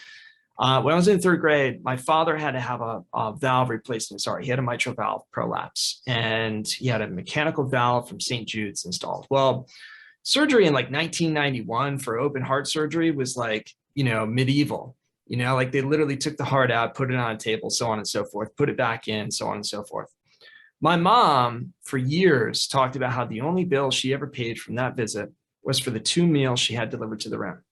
When I was in 3rd grade, my father had to have a valve replacement. He had a mitral valve prolapse, and he had a mechanical valve from St. Jude's installed. Well, surgery in like 1991 for open heart surgery was like medieval, like they literally took the heart out, put it on a table, so on and so forth, put it back in, so on and so forth. My mom for years talked about how the only bill she ever paid from that visit was for the 2 meals she had delivered to the room.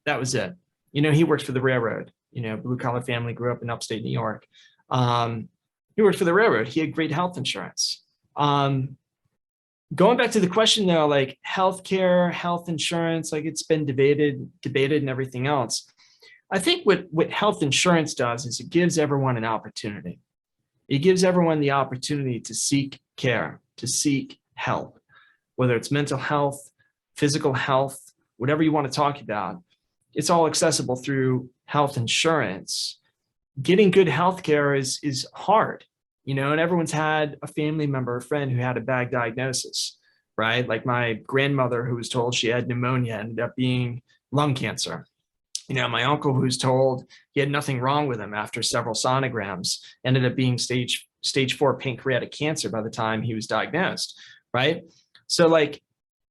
That was it. He worked for the railroad, blue collar family, grew up in upstate New York. He worked for the railroad. He had great health insurance. Going back to the question though, like healthcare, health insurance, like it's been debated and everything else. I think what health insurance does is it gives everyone an opportunity. It gives everyone the opportunity to seek care, to seek help, whether it's mental health, physical health, whatever you want to talk about. It's all accessible through health insurance. Getting good health care is hard, and everyone's had a family member, a friend who had a bad diagnosis, right? Like my grandmother who was told she had pneumonia ended up being lung cancer. My uncle who's told he had nothing wrong with him after several sonograms ended up being stage 4 pancreatic cancer by the time he was diagnosed, right? So like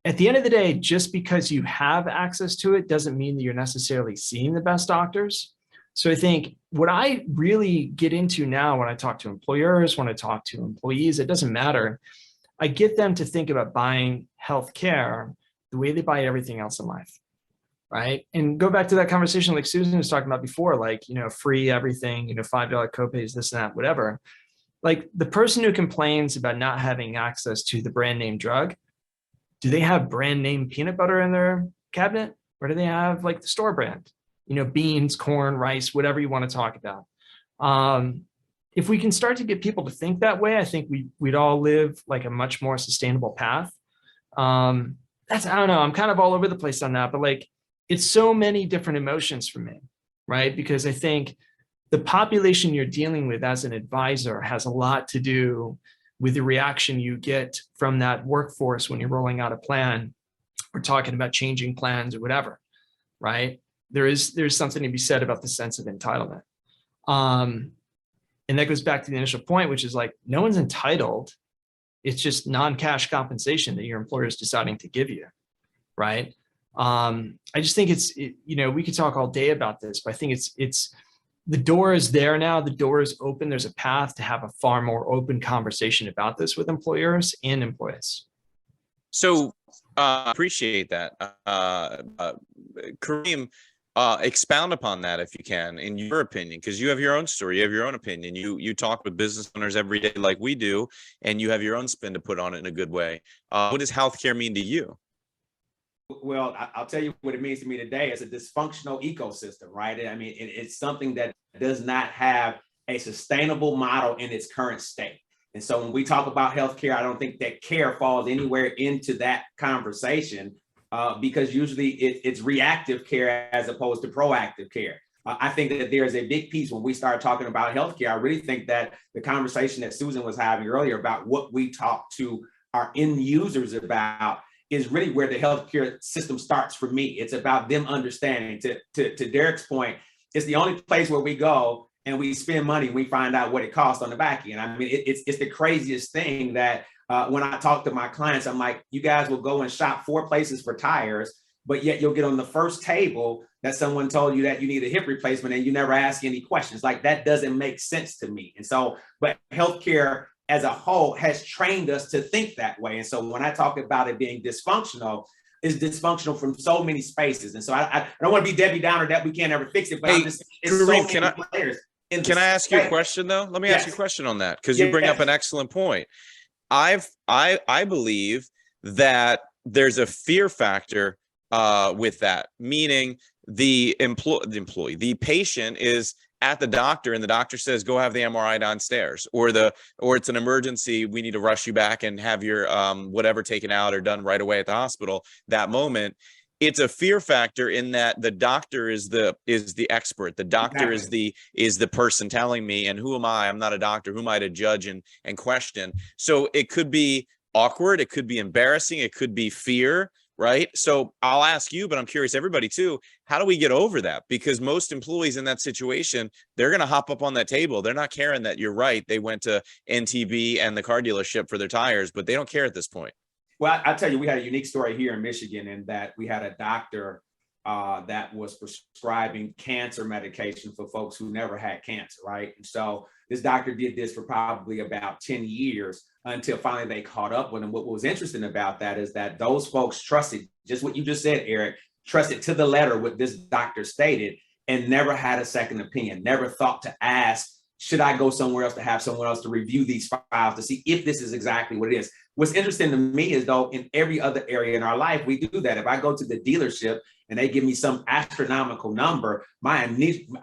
at the end of the day, just because you have access to it doesn't mean that you're necessarily seeing the best doctors. So I think what I really get into now when I talk to employers, when I talk to employees, it doesn't matter. I get them to think about buying healthcare the way they buy everything else in life. Right. And go back to that conversation like Susan was talking about before, like, free everything, $5 copays, this and that, whatever. Like the person who complains about not having access to the brand name drug, do they have brand name peanut butter in their cabinet? Or do they have like the store brand, beans, corn, rice, whatever you want to talk about? If we can start to get people to think that way, I think we'd all live like a much more sustainable path. I don't know, I'm kind of all over the place on that, but like, it's so many different emotions for me, right? Because I think the population you're dealing with as an advisor has a lot to do with the reaction you get from that workforce when you're rolling out a plan or talking about changing plans or whatever, right? There's something to be said about the sense of entitlement. And that goes back to the initial point, which is like, no one's entitled. It's just non-cash compensation that your employer is deciding to give you, right? I just think we could talk all day about this, but I think it's the door is there now. The door is open. There's a path to have a far more open conversation about this with employers and employees. So appreciate that. Kareem, expound upon that if you can, in your opinion, because you have your own story, you have your own opinion. You talk with business owners every day like we do, and you have your own spin to put on it in a good way. What does healthcare mean to you? Well, I'll tell you what it means to me today. It's a dysfunctional ecosystem, right? I mean, it's something that does not have a sustainable model in its current state. And so when we talk about healthcare, I don't think that care falls anywhere into that conversation because usually it's reactive care as opposed to proactive care. I think that there's a big piece when we start talking about healthcare. I really think that the conversation that Susan was having earlier about what we talk to our end users about is really where the healthcare system starts for me. It's about them understanding. To Derek's point, it's the only place where we go and we spend money, we find out what it costs on the back end. I mean, it's the craziest thing that when I talk to my clients, I'm like, you guys will go and shop 4 places for tires, but yet you'll get on the first table that someone told you that you need a hip replacement and you never ask any questions. Like that doesn't make sense to me. And so, but healthcare as a whole has trained us to think that way. And so when I talk about it being dysfunctional, it's dysfunctional from so many spaces. And so I don't want to be Debbie Downer that we can't ever fix it, but I'm just, it's Kareem, so many players. Can I ask you a question though? Let me ask you a question on that, because you bring up an excellent point. I believe that there's a fear factor with that, meaning the patient is at the doctor and the doctor says, go have the MRI downstairs, or it's an emergency. We need to rush you back and have your whatever taken out or done right away at the hospital that moment. It's a fear factor in that the doctor is the expert. The doctor is the person telling me, and who am I? I'm not a doctor. Who am I to judge and question? So it could be awkward. It could be embarrassing. It could be fear, right? So I'll ask you, but I'm curious, everybody too, how do we get over that? Because most employees in that situation, they're going to hop up on that table. They're not caring that you're right. They went to NTB and the car dealership for their tires, but they don't care at this point. Well, I'll tell you, we had a unique story here in Michigan in that we had a doctor that was prescribing cancer medication for folks who never had cancer, right? And so this doctor did this for probably about 10 years until finally they caught up with him. What was interesting about that is that those folks trusted, just what you just said, Eric, trusted to the letter what this doctor stated and never had a second opinion, never thought to ask, should I go somewhere else to have someone else to review these files to see if this is exactly what it is? What's interesting to me is, though, in every other area in our life, we do that. If I go to the dealership and they give me some astronomical number, I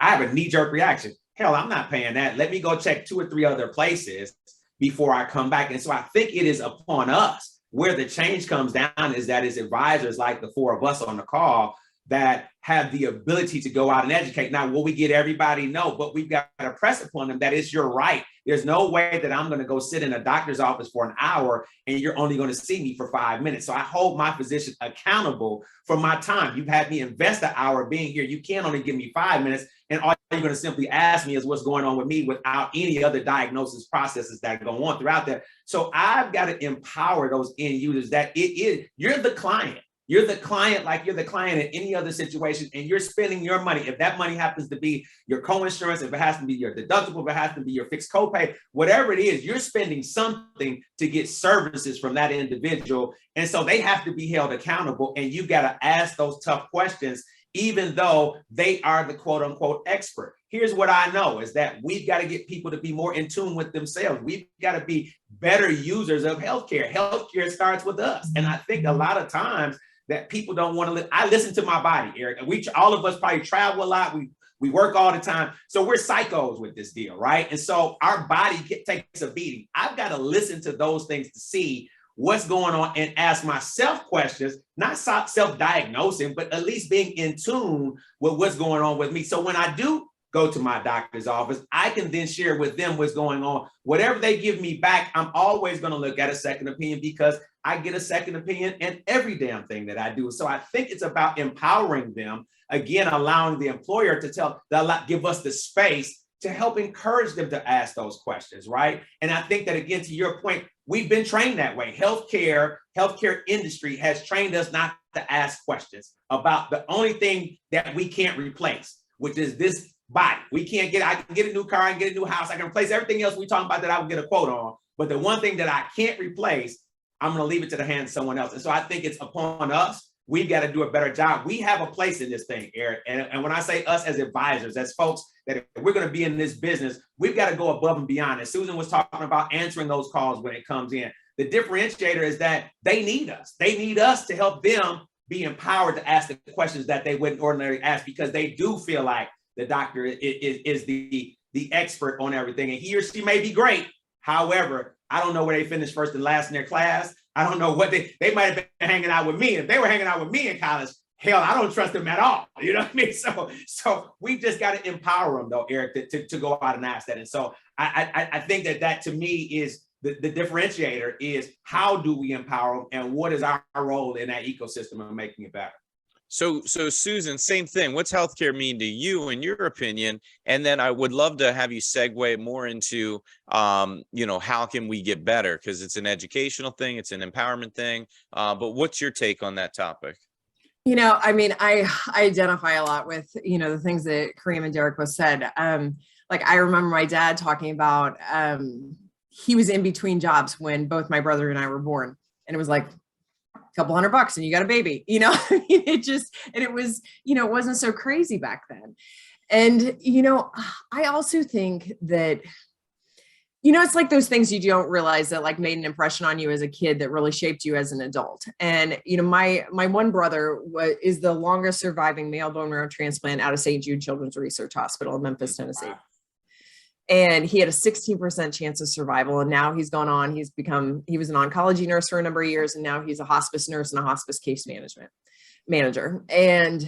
have a knee-jerk reaction. Hell, I'm not paying that. Let me go check 2 or 3 other places before I come back. And so I think it is upon us where the change comes down is that as advisors like the 4 of us on the call that have the ability to go out and educate. Now, will we get everybody? No, but we've got to press upon them that it's your right. There's no way that I'm going to go sit in a doctor's office for an hour and you're only going to see me for 5 minutes. So I hold my physician accountable for my time. You've had me invest an hour being here. You can't only give me 5 minutes. And all you're going to simply ask me is what's going on with me without any other diagnosis processes that go on throughout there. So I've got to empower those end users that you're the client. You're the client like you're the client in any other situation, and you're spending your money. If that money happens to be your co-insurance, if it has to be your deductible, if it has to be your fixed copay, whatever it is, you're spending something to get services from that individual. And so they have to be held accountable, and you've got to ask those tough questions, even though they are the quote unquote expert. Here's what I know is that we've got to get people to be more in tune with themselves. We've got to be better users of healthcare. Healthcare starts with us. And I think a lot of times, that people don't want to live. I listen to my body, Eric. And all of us probably travel a lot. We work all the time. So we're psychos with this deal, right? And so our body takes a beating. I've got to listen to those things to see what's going on and ask myself questions, not self-diagnosing, but at least being in tune with what's going on with me. So when I do go to my doctor's office, I can then share with them what's going on. Whatever they give me back, I'm always going to look at a second opinion because I get a second opinion in every damn thing that I do. So I think it's about empowering them, again, allowing the employer to give us the space to help encourage them to ask those questions, right? And I think that, again, to your point, we've been trained that way. Healthcare industry has trained us not to ask questions about the only thing that we can't replace, which is this body. I can get a new car, I can get a new house, I can replace everything else we talking about that I would get a quote on. But the one thing that I can't replace, I'm going to leave it to the hands of someone else. And so I think it's upon us. We've got to do a better job. We have a place in this thing, Eric. And when I say us as advisors, as folks that if we're going to be in this business, we've got to go above and beyond. As Susan was talking about answering those calls when it comes in, the differentiator is that they need us. They need us to help them be empowered to ask the questions that they wouldn't ordinarily ask because they do feel like the doctor is the expert on everything. And he or she may be great. However, I don't know where they finished first and last in their class. I don't know what they might have been hanging out with me. If they were hanging out with me in college, hell, I don't trust them at all. You know what I mean? So we just got to empower them though, Eric, to go out and ask that. And so I think that to me is the differentiator is how do we empower them and what is our role in that ecosystem of making it better? So Susan, same thing. What's healthcare mean to you, in your opinion? And then I would love to have you segue more into, how can we get better? Because it's an educational thing, it's an empowerment thing. But what's your take on that topic? I identify a lot with, the things that Kareem and Derek both said. I remember my dad talking about, he was in between jobs when both my brother and I were born. And it was like, couple $100 and you got a baby, it was, it wasn't so crazy back then. And, I also think that, it's like those things you don't realize that like made an impression on you as a kid that really shaped you as an adult. And, my one brother is the longest surviving male bone marrow transplant out of St. Jude Children's Research Hospital in Memphis, Tennessee. Wow. And he had a 16% chance of survival. And now he's gone on, he was an oncology nurse for a number of years. And now he's a hospice nurse and a hospice case manager. And,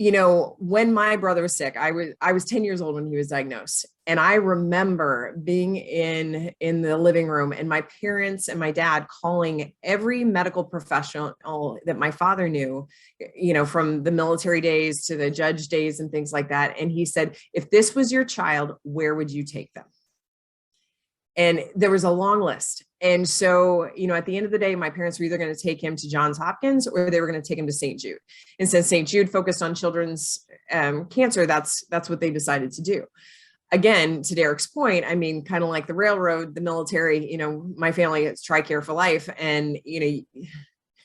when my brother was sick, I was 10 years old when he was diagnosed. And I remember being in the living room and my parents and my dad calling every medical professional that my father knew, from the military days to the judge days and things like that. And he said, if this was your child, where would you take them? And there was a long list. And so, at the end of the day, my parents were either going to take him to Johns Hopkins or they were going to take him to St. Jude. And since St. Jude focused on children's cancer, that's what they decided to do. Again, to Derek's point, I mean, kind of like the railroad, the military, my family is TRICARE for life, and,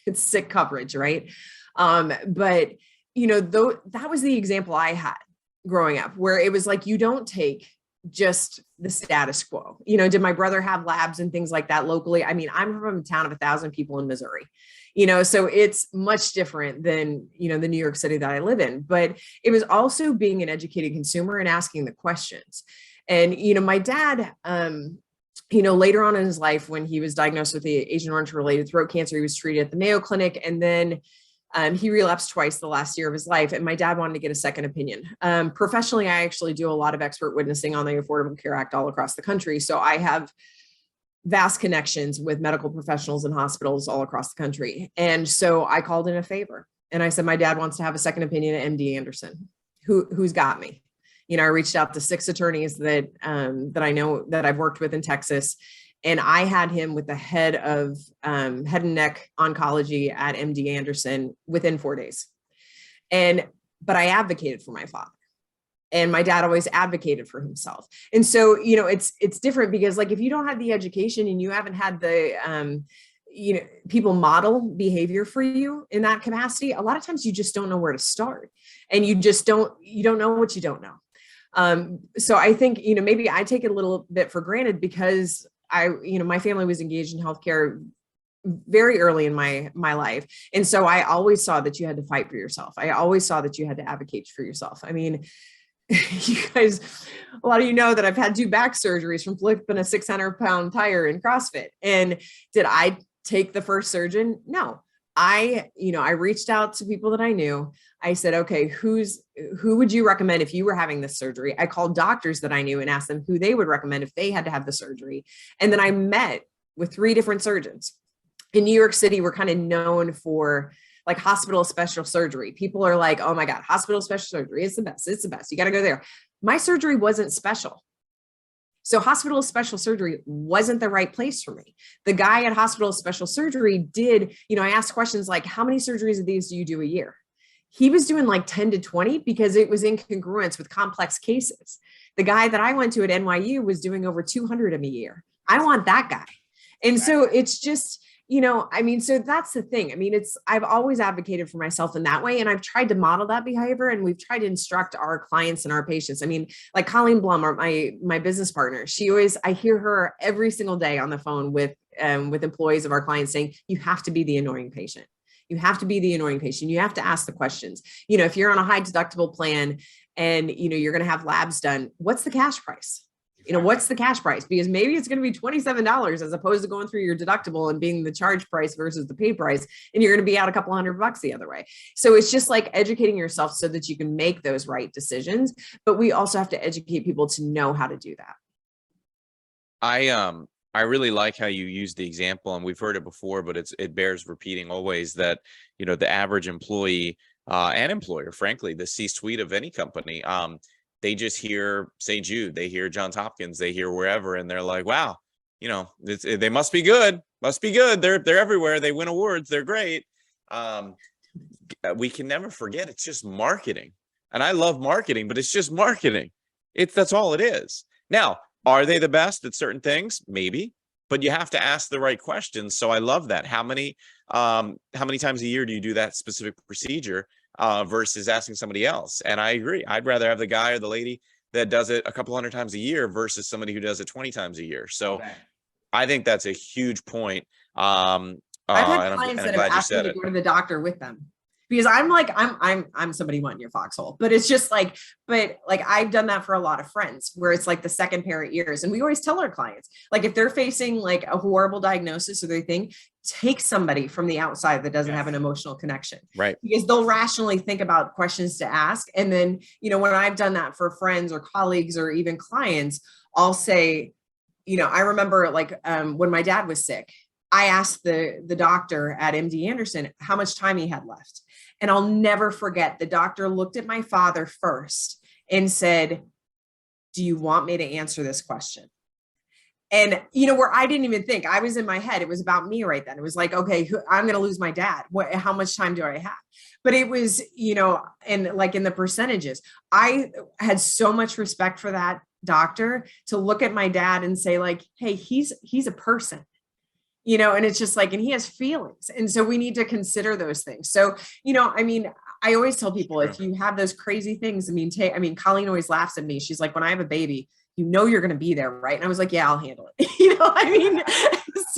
it's sick coverage, right? But, though that was the example I had growing up, where it was like, you don't take just the status quo. Did my brother have labs and things like that locally? I mean, I'm from a town of 1,000 people in Missouri, so it's much different than, the New York City that I live in. But it was also being an educated consumer and asking the questions. And, my dad, later on in his life, when he was diagnosed with the Agent Orange related throat cancer, he was treated at the Mayo Clinic, and then he relapsed twice the last year of his life, and my dad wanted to get a second opinion. Professionally, I actually do a lot of expert witnessing on the Affordable Care Act all across the country. So I have vast connections with medical professionals and hospitals all across the country. And so I called in a favor, and I said, my dad wants to have a second opinion at MD Anderson. Who's got me? I reached out to 6 attorneys that I know that I've worked with in Texas. And I had him with the head of head and neck oncology at MD Anderson within 4 days. But I advocated for my father, and my dad always advocated for himself. And so, it's different because, like, if you don't have the education and you haven't had the, people model behavior for you in that capacity, a lot of times you just don't know where to start, and you don't know what you don't know. So I think, maybe I take it a little bit for granted because my family was engaged in healthcare very early in my life. And so I always saw that you had to fight for yourself. I always saw that you had to advocate for yourself. I mean, you guys, a lot of you know that I've had 2 back surgeries from flipping a 600-pound tire in CrossFit. And did I take the first surgeon? No. I reached out to people that I knew. I said, okay, who would you recommend if you were having this surgery? I called doctors that I knew and asked them who they would recommend if they had to have the surgery. And then I met with 3 different surgeons. In New York City, we're kind of known for like hospital special surgery. People are like, oh my God, hospital special surgery is the best. It's the best. You got to go there. My surgery wasn't special. So hospital special surgery wasn't the right place for me. The guy at hospital special surgery did, I asked questions like, how many surgeries of these do you do a year? He was doing like 10 to 20 because it was in congruence with complex cases. The guy that I went to at NYU was doing over 200 of them a year. I want that guy. And so it's just, so that's the thing. I mean, I've always advocated for myself in that way. And I've tried to model that behavior, and we've tried to instruct our clients and our patients. I mean, like Colleen Blum, my business partner, I hear her every single day on the phone with employees of our clients saying, you have to be the annoying patient. You have to be the annoying patient. You have to ask the questions. If you're on a high deductible plan and, you're going to have labs done, what's the cash price? What's the cash price? Because maybe it's going to be $27 as opposed to going through your deductible and being the charge price versus the pay price. And you're going to be out a couple $100 the other way. So it's just like educating yourself so that you can make those right decisions. But we also have to educate people to know how to do that. I really like how you use the example, and we've heard it before, but it bears repeating always that, the average employee and employer, frankly, the C-suite of any company, they just hear St. Jude, they hear Johns Hopkins, they hear wherever, and they're like, wow, they must be good. They're everywhere. They win awards. They're great. We can never forget, it's just marketing. And I love marketing, but it's just marketing. That's all it is. Now, are they the best at certain things? Maybe, but you have to ask the right questions. So I love that. How many times a year do you do that specific procedure versus asking somebody else? And I agree. I'd rather have the guy or the lady that does it a couple hundred times a year versus somebody who does it 20 times a year. So I think that's a huge point. I've had clients that have asked me to go to the doctor with them. Because I'm like, I'm somebody wanting your foxhole, but it's just like, I've done that for a lot of friends where it's like the second pair of ears. And we always tell our clients, like, if they're facing like a horrible diagnosis or they think, take somebody from the outside that doesn't have an emotional connection. Right. Because they'll rationally think about questions to ask. And then, when I've done that for friends or colleagues or even clients, I'll say, I remember when my dad was sick, I asked the doctor at MD Anderson how much time he had left. And I'll never forget, the doctor looked at my father first and said, do you want me to answer this question? And, where I didn't even think, I was in my head, it was about me right then. It was like, okay, I'm going to lose my dad. How much time do I have? But it was, and like in the percentages, I had so much respect for that doctor to look at my dad and say like, hey, he's a person, and it's just like, and he has feelings. And so we need to consider those things. So, I always tell people, if you have those crazy things, Colleen always laughs at me. She's like, when I have a baby, you're going to be there. Right. And I was like, yeah, I'll handle it.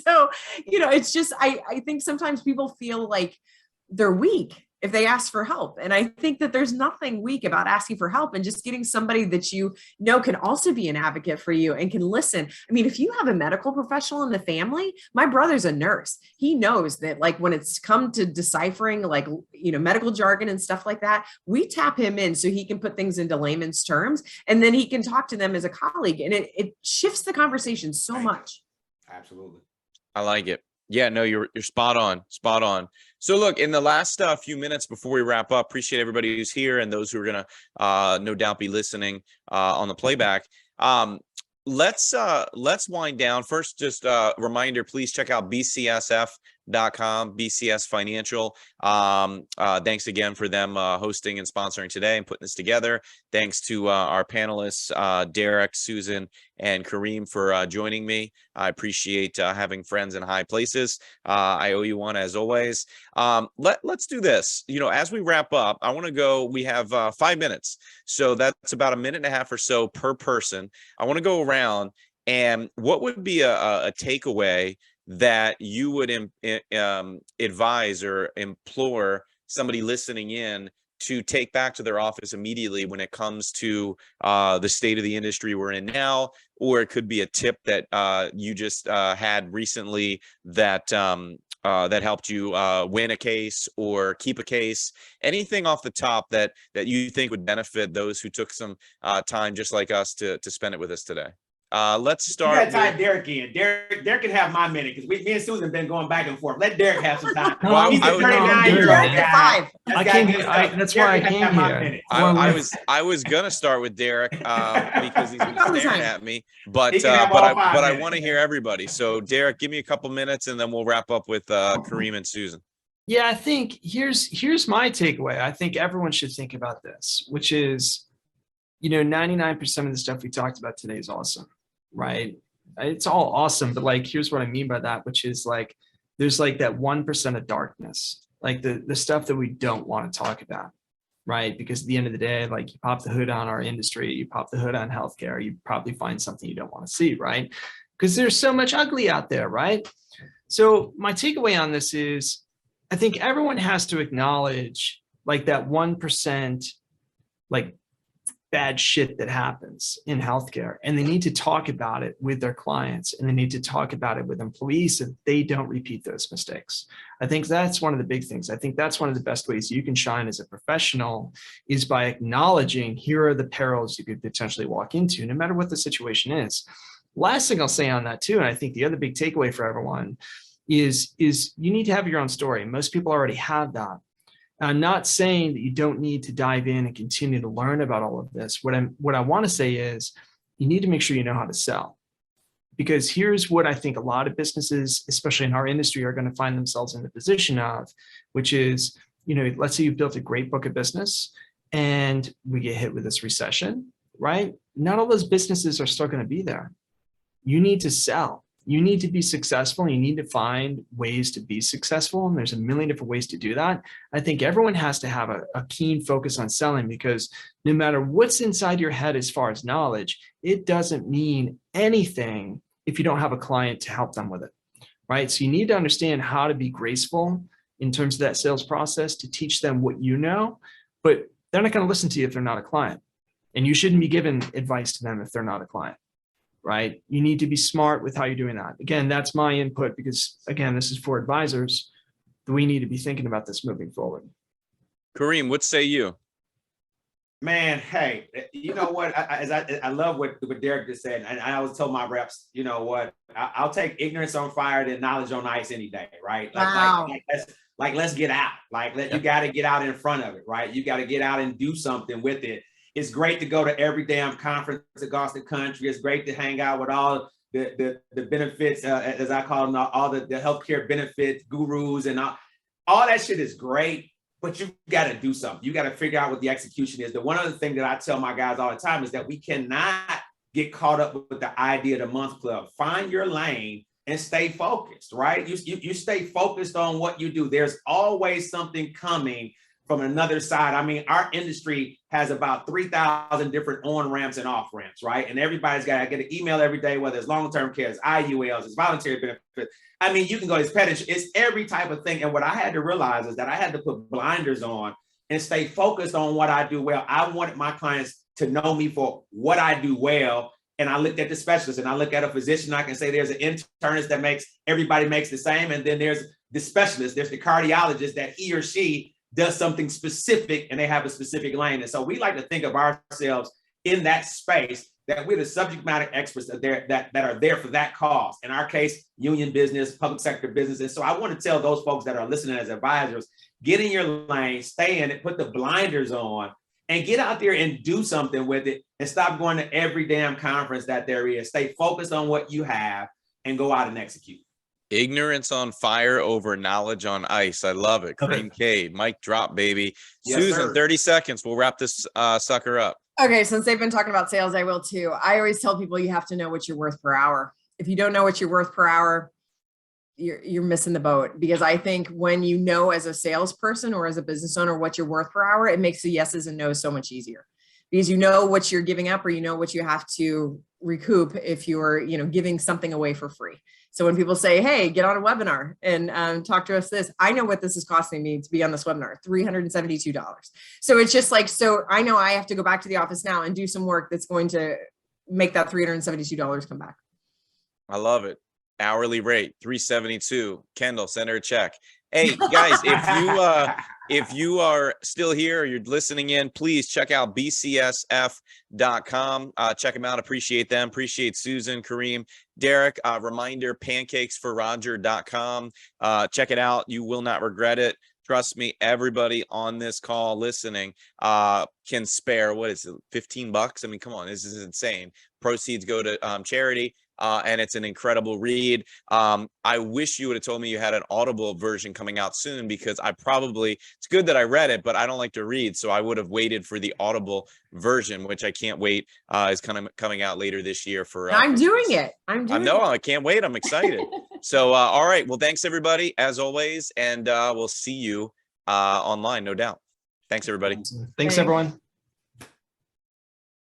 So, it's just, I think sometimes people feel like they're weak if they ask for help. And I think that there's nothing weak about asking for help and just getting somebody that can also be an advocate for you and can listen. If you have a medical professional in the family, my brother's a nurse. He knows that like when it's come to deciphering like, medical jargon and stuff like that, we tap him in so he can put things into layman's terms and then he can talk to them as a colleague. And it shifts the conversation so much. Absolutely. I like it. Yeah, no, you're spot on. So look, in the last few minutes before we wrap up, appreciate everybody who's here and those who are going to no doubt be listening on the playback. Let's wind down. First, just a reminder, please check out bcsf.com, BCS Financial. Thanks again for them hosting and sponsoring today and putting this together. Thanks to our panelists, Derek, Susan, and Kareem for joining me. I appreciate having friends in high places. I owe you one as always. Let's do this. As we wrap up, I want to go, we have 5 minutes. So that's about a minute and a half or so per person. I want to go around and what would be a takeaway that you would advise or implore somebody listening in to take back to their office immediately when it comes to the state of the industry we're in now, or it could be a tip that you just had recently that helped you win a case or keep a case. Anything off the top that you think would benefit those who took some time just like us to spend it with us today. Let's start. You gotta tie Derek in. Derek can have my minute because me and Susan have been going back and forth. Let Derek have some time. Well, He's a 39-year-old guy. I came here. That's why I came here. I was gonna start with Derek because he's been staring at me, but I want to hear everybody. So Derek, give me a couple minutes and then we'll wrap up with Kareem and Susan. Yeah, I think here's my takeaway. I think everyone should think about this, which is, 99% of the stuff we talked about today is awesome, right? It's all awesome, but like, here's what I mean by that, which is like, there's like that 1% of darkness, like the stuff that we don't want to talk about, right? Because at the end of the day, like you pop the hood on our industry, you pop the hood on healthcare, you probably find something you don't want to see, right? Because there's so much ugly out there, right? So my takeaway on this is, I think everyone has to acknowledge like that 1%, like bad shit that happens in healthcare, and they need to talk about it with their clients and they need to talk about it with employees so they don't repeat those mistakes. I think that's one of the big things. I think that's one of the best ways you can shine as a professional is by acknowledging here are the perils you could potentially walk into, no matter what the situation is. Last thing I'll say on that too, and I think the other big takeaway for everyone is you need to have your own story. Most people already have that. I'm not saying that you don't need to dive in and continue to learn about all of this. What I want to say is you need to make sure you know how to sell. Because here's what I think a lot of businesses, especially in our industry, are going to find themselves in the position of, which is, let's say you've built a great book of business and we get hit with this recession, right? Not all those businesses are still going to be there. You need to sell. You need to be successful. You need to find ways to be successful. And there's a million different ways to do that. I think everyone has to have a keen focus on selling, because no matter what's inside your head as far as knowledge, it doesn't mean anything if you don't have a client to help them with it, right? So you need to understand how to be graceful in terms of that sales process to teach them what you know, but they're not going to listen to you if they're not a client. And you shouldn't be giving advice to them if they're not a client. Right? You need to be smart with how you're doing that. Again, that's my input because, again, this is for advisors. We need to be thinking about this moving forward. Kareem, what say you? Man, hey, you know what? I love what Derek just said. And I always tell my reps, you know what? I'll take ignorance on fire than knowledge on ice any day, right? Wow. Let's get out. You got to get out in front of it, right? You got to get out and do something with it. It's great to go to every damn conference across the country. It's great to hang out with all the benefits, as I call them, all the healthcare benefits gurus and all that shit is great, but you got to do something. You got to figure out what the execution is. The one other thing that I tell my guys all the time is that we cannot get caught up with the idea of the month club. Find your lane and stay focused, right? You stay focused on what you do. There's always something coming from another side. I mean, our industry has about 3,000 different on ramps and off ramps, right? And everybody's got to get an email every day, whether it's long-term care, it's IULs, it's voluntary benefits. I mean, you can go, it's pet insurance, it's every type of thing. And what I had to realize is that I had to put blinders on and stay focused on what I do well. I wanted my clients to know me for what I do well. And I looked at the specialist, and I look at a physician, I can say there's an internist that everybody makes the same. And then there's the specialist, there's the cardiologist that he or she does something specific and they have a specific lane. And so we like to think of ourselves in that space, that we're the subject matter experts that are there for that cause. In our case, union business, public sector business. And so I want to tell those folks that are listening as advisors, get in your lane, stay in it, put the blinders on, and get out there and do something with it, and stop going to every damn conference that there is. Stay focused on what you have and go out and execute. Ignorance on fire over knowledge on ice. I love it. Kareem Cade, mic drop, baby. Yes, Susan, sir. 30 seconds. We'll wrap this sucker up. Okay, since they've been talking about sales, I will too. I always tell people you have to know what you're worth per hour. If you don't know what you're worth per hour, you're missing the boat. Because I think when you know as a salesperson or as a business owner what you're worth per hour, it makes the yeses and nos so much easier. Because you know what you're giving up, or you know what you have to recoup if you're, giving something away for free. So when people say, hey, get on a webinar and talk to us this, I know what this is costing me to be on this webinar, $372. So it's just like, so I know I have to go back to the office now and do some work that's going to make that $372 come back. I love it. Hourly rate, $372. Kendall, send her a check. Hey guys, if you are still here or you're listening in, please check out bcsf.com. Check them out. Appreciate them. Appreciate Susan, Kareem, Derek. Reminder, pancakesforroger.com. Check it out. You will not regret it. Trust me, everybody on this call listening can spare, what is it, $15? I mean, come on, this is insane. Proceeds go to charity. And it's an incredible read. I wish you would have told me you had an Audible version coming out soon, because it's good that I read it, but I don't like to read. So I would have waited for the Audible version, which I can't wait, is kind of coming out later this year for. I'm doing it. I can't wait. I'm excited. So, all right. Well, thanks everybody as always. And we'll see you online, no doubt. Thanks everybody. Thanks everyone.